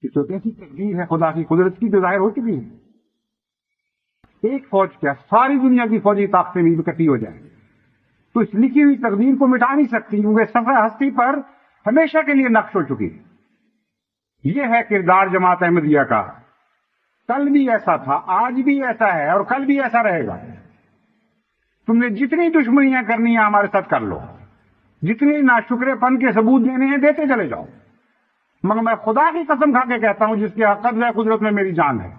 یہ تو کیسی تقدیر ہے خدا کی قدرت کی جو ظاہر ہو چکی ہے. ایک فوج کیا ساری دنیا کی فوجی طاقتیں بھی اکٹھی ہو جائیں تو اس لکھی ہوئی تقدیر کو مٹا نہیں سکتی، کیونکہ صفحہ ہستی پر ہمیشہ کے لیے نقش ہو چکی ہے. یہ ہے کردار جماعت احمدیہ کا. کل بھی ایسا تھا، آج بھی ایسا ہے اور کل بھی ایسا رہے گا. تم نے جتنی دشمنیاں کرنی ہیں ہمارے ساتھ کر لو، جتنی ناشکرے پن کے ثبوت دینے ہیں دیتے چلے جاؤ، مگر میں خدا کی قسم کھا کے کہتا ہوں جس کے قبضہ قدرت میں میری جان ہے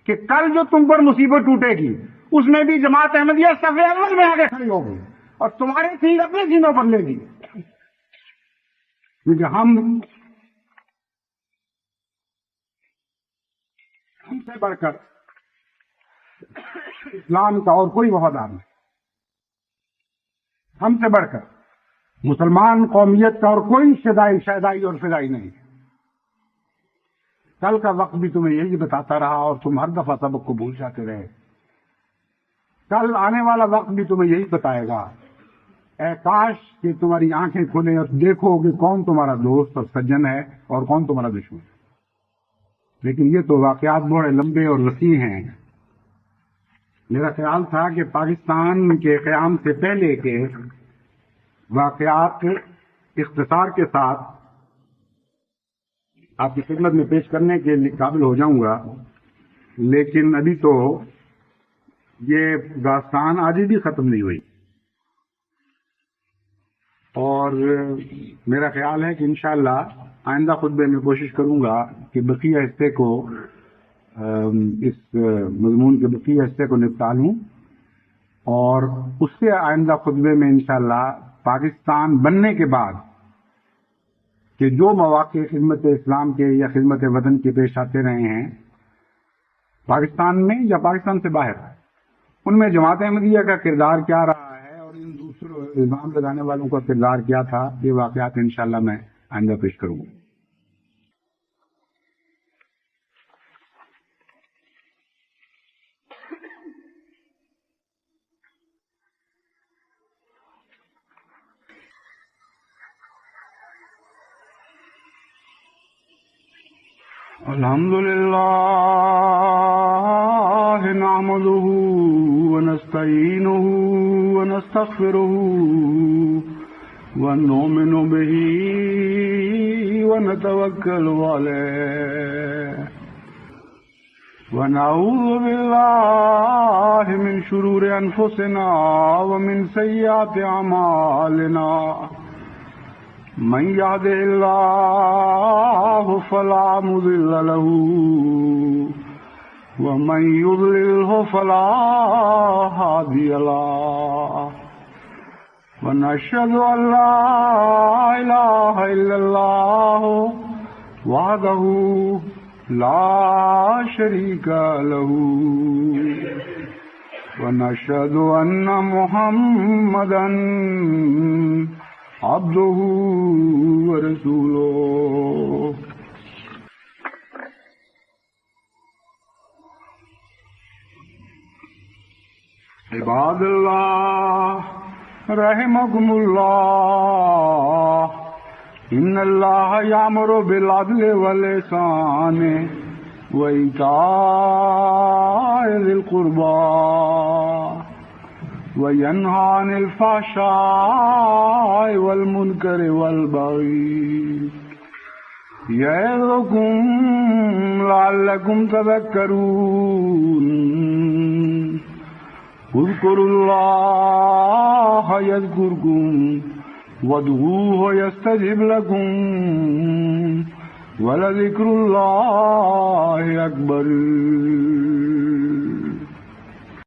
کہ کل جو تم پر مصیبت ٹوٹے گی اس میں بھی جماعت احمدیہ صف اول میں آگے کھڑی ہوگی اور تمہارے تیر اپنے سینوں پر لے گی، کیونکہ ہم سے بڑھ کر اسلام کا اور کوئی وفادار نہیں، ہم سے بڑھ کر مسلمان قومیت کا اور کوئی شیدائی اور فدائی نہیں۔ کل کا وقت بھی تمہیں یہی بتاتا رہا اور تم ہر دفعہ سبق کو بھول جاتے رہے، کل آنے والا وقت بھی تمہیں یہی بتائے گا۔ اے کاش کہ تمہاری آنکھیں کھلیں اور دیکھو کہ کون تمہارا دوست اور سجن ہے اور کون تمہارا دشمن ہے، لیکن یہ تو واقعات بڑے لمبے اور وسیع ہیں۔ میرا خیال تھا کہ پاکستان کے قیام سے پہلے کے واقعات اختصار کے ساتھ آپ کی خدمت میں پیش کرنے کے قابل ہو جاؤں گا، لیکن ابھی تو یہ داستان آج بھی ختم نہیں ہوئی، اور میرا خیال ہے کہ انشاءاللہ آئندہ خطبے میں کوشش کروں گا کہ بقیہ حصے کو اس مضمون کے بقیہ حصے کو نپٹا لوں، اور اس سے آئندہ خطبے میں انشاءاللہ پاکستان بننے کے بعد کہ جو مواقع خدمت اسلام کے یا خدمت وطن کے پیش آتے رہے ہیں پاکستان میں یا پاکستان سے باہر، ان میں جماعت احمدیہ کا کردار کیا رہا ہے اور ان دوسروں الزام لگانے والوں کا کردار کیا تھا، یہ واقعات انشاءاللہ میں آئندہ پیش کروں گا۔ الحمدللہ نحمده ونستعینه ونستغفره ونؤمن به ونتوکل علیہ ونعوذ باللہ من شرور انفسنا ومن سیئات اعمالنا، من يهده الله فلا مضل له ومن يضلله فلا هادي له، ونشهد أن لا إله إلا الله وحده لا شريك له، ونشهد أن محمدا عبده ورسوله۔ عباد اللہ رحمكم اللہ، ان اللہ یامر بالعدل والإحسان وإیتاء ذی القربى وَيَنْهَى عَنِ الْفَحْشَاءِ وَالْمُنكَرِ وَالْبَغْيِ يَعِظُكُمْ لَعَلَّكُمْ تَذَكَّرُونَ۔ اذْكُرُوا اللَّهَ يَذْكُرْكُمْ وَادْعُوهُ يَسْتَجِبْ لَكُمْ وَلَذِكْرُ اللَّهِ أَكْبَرُ۔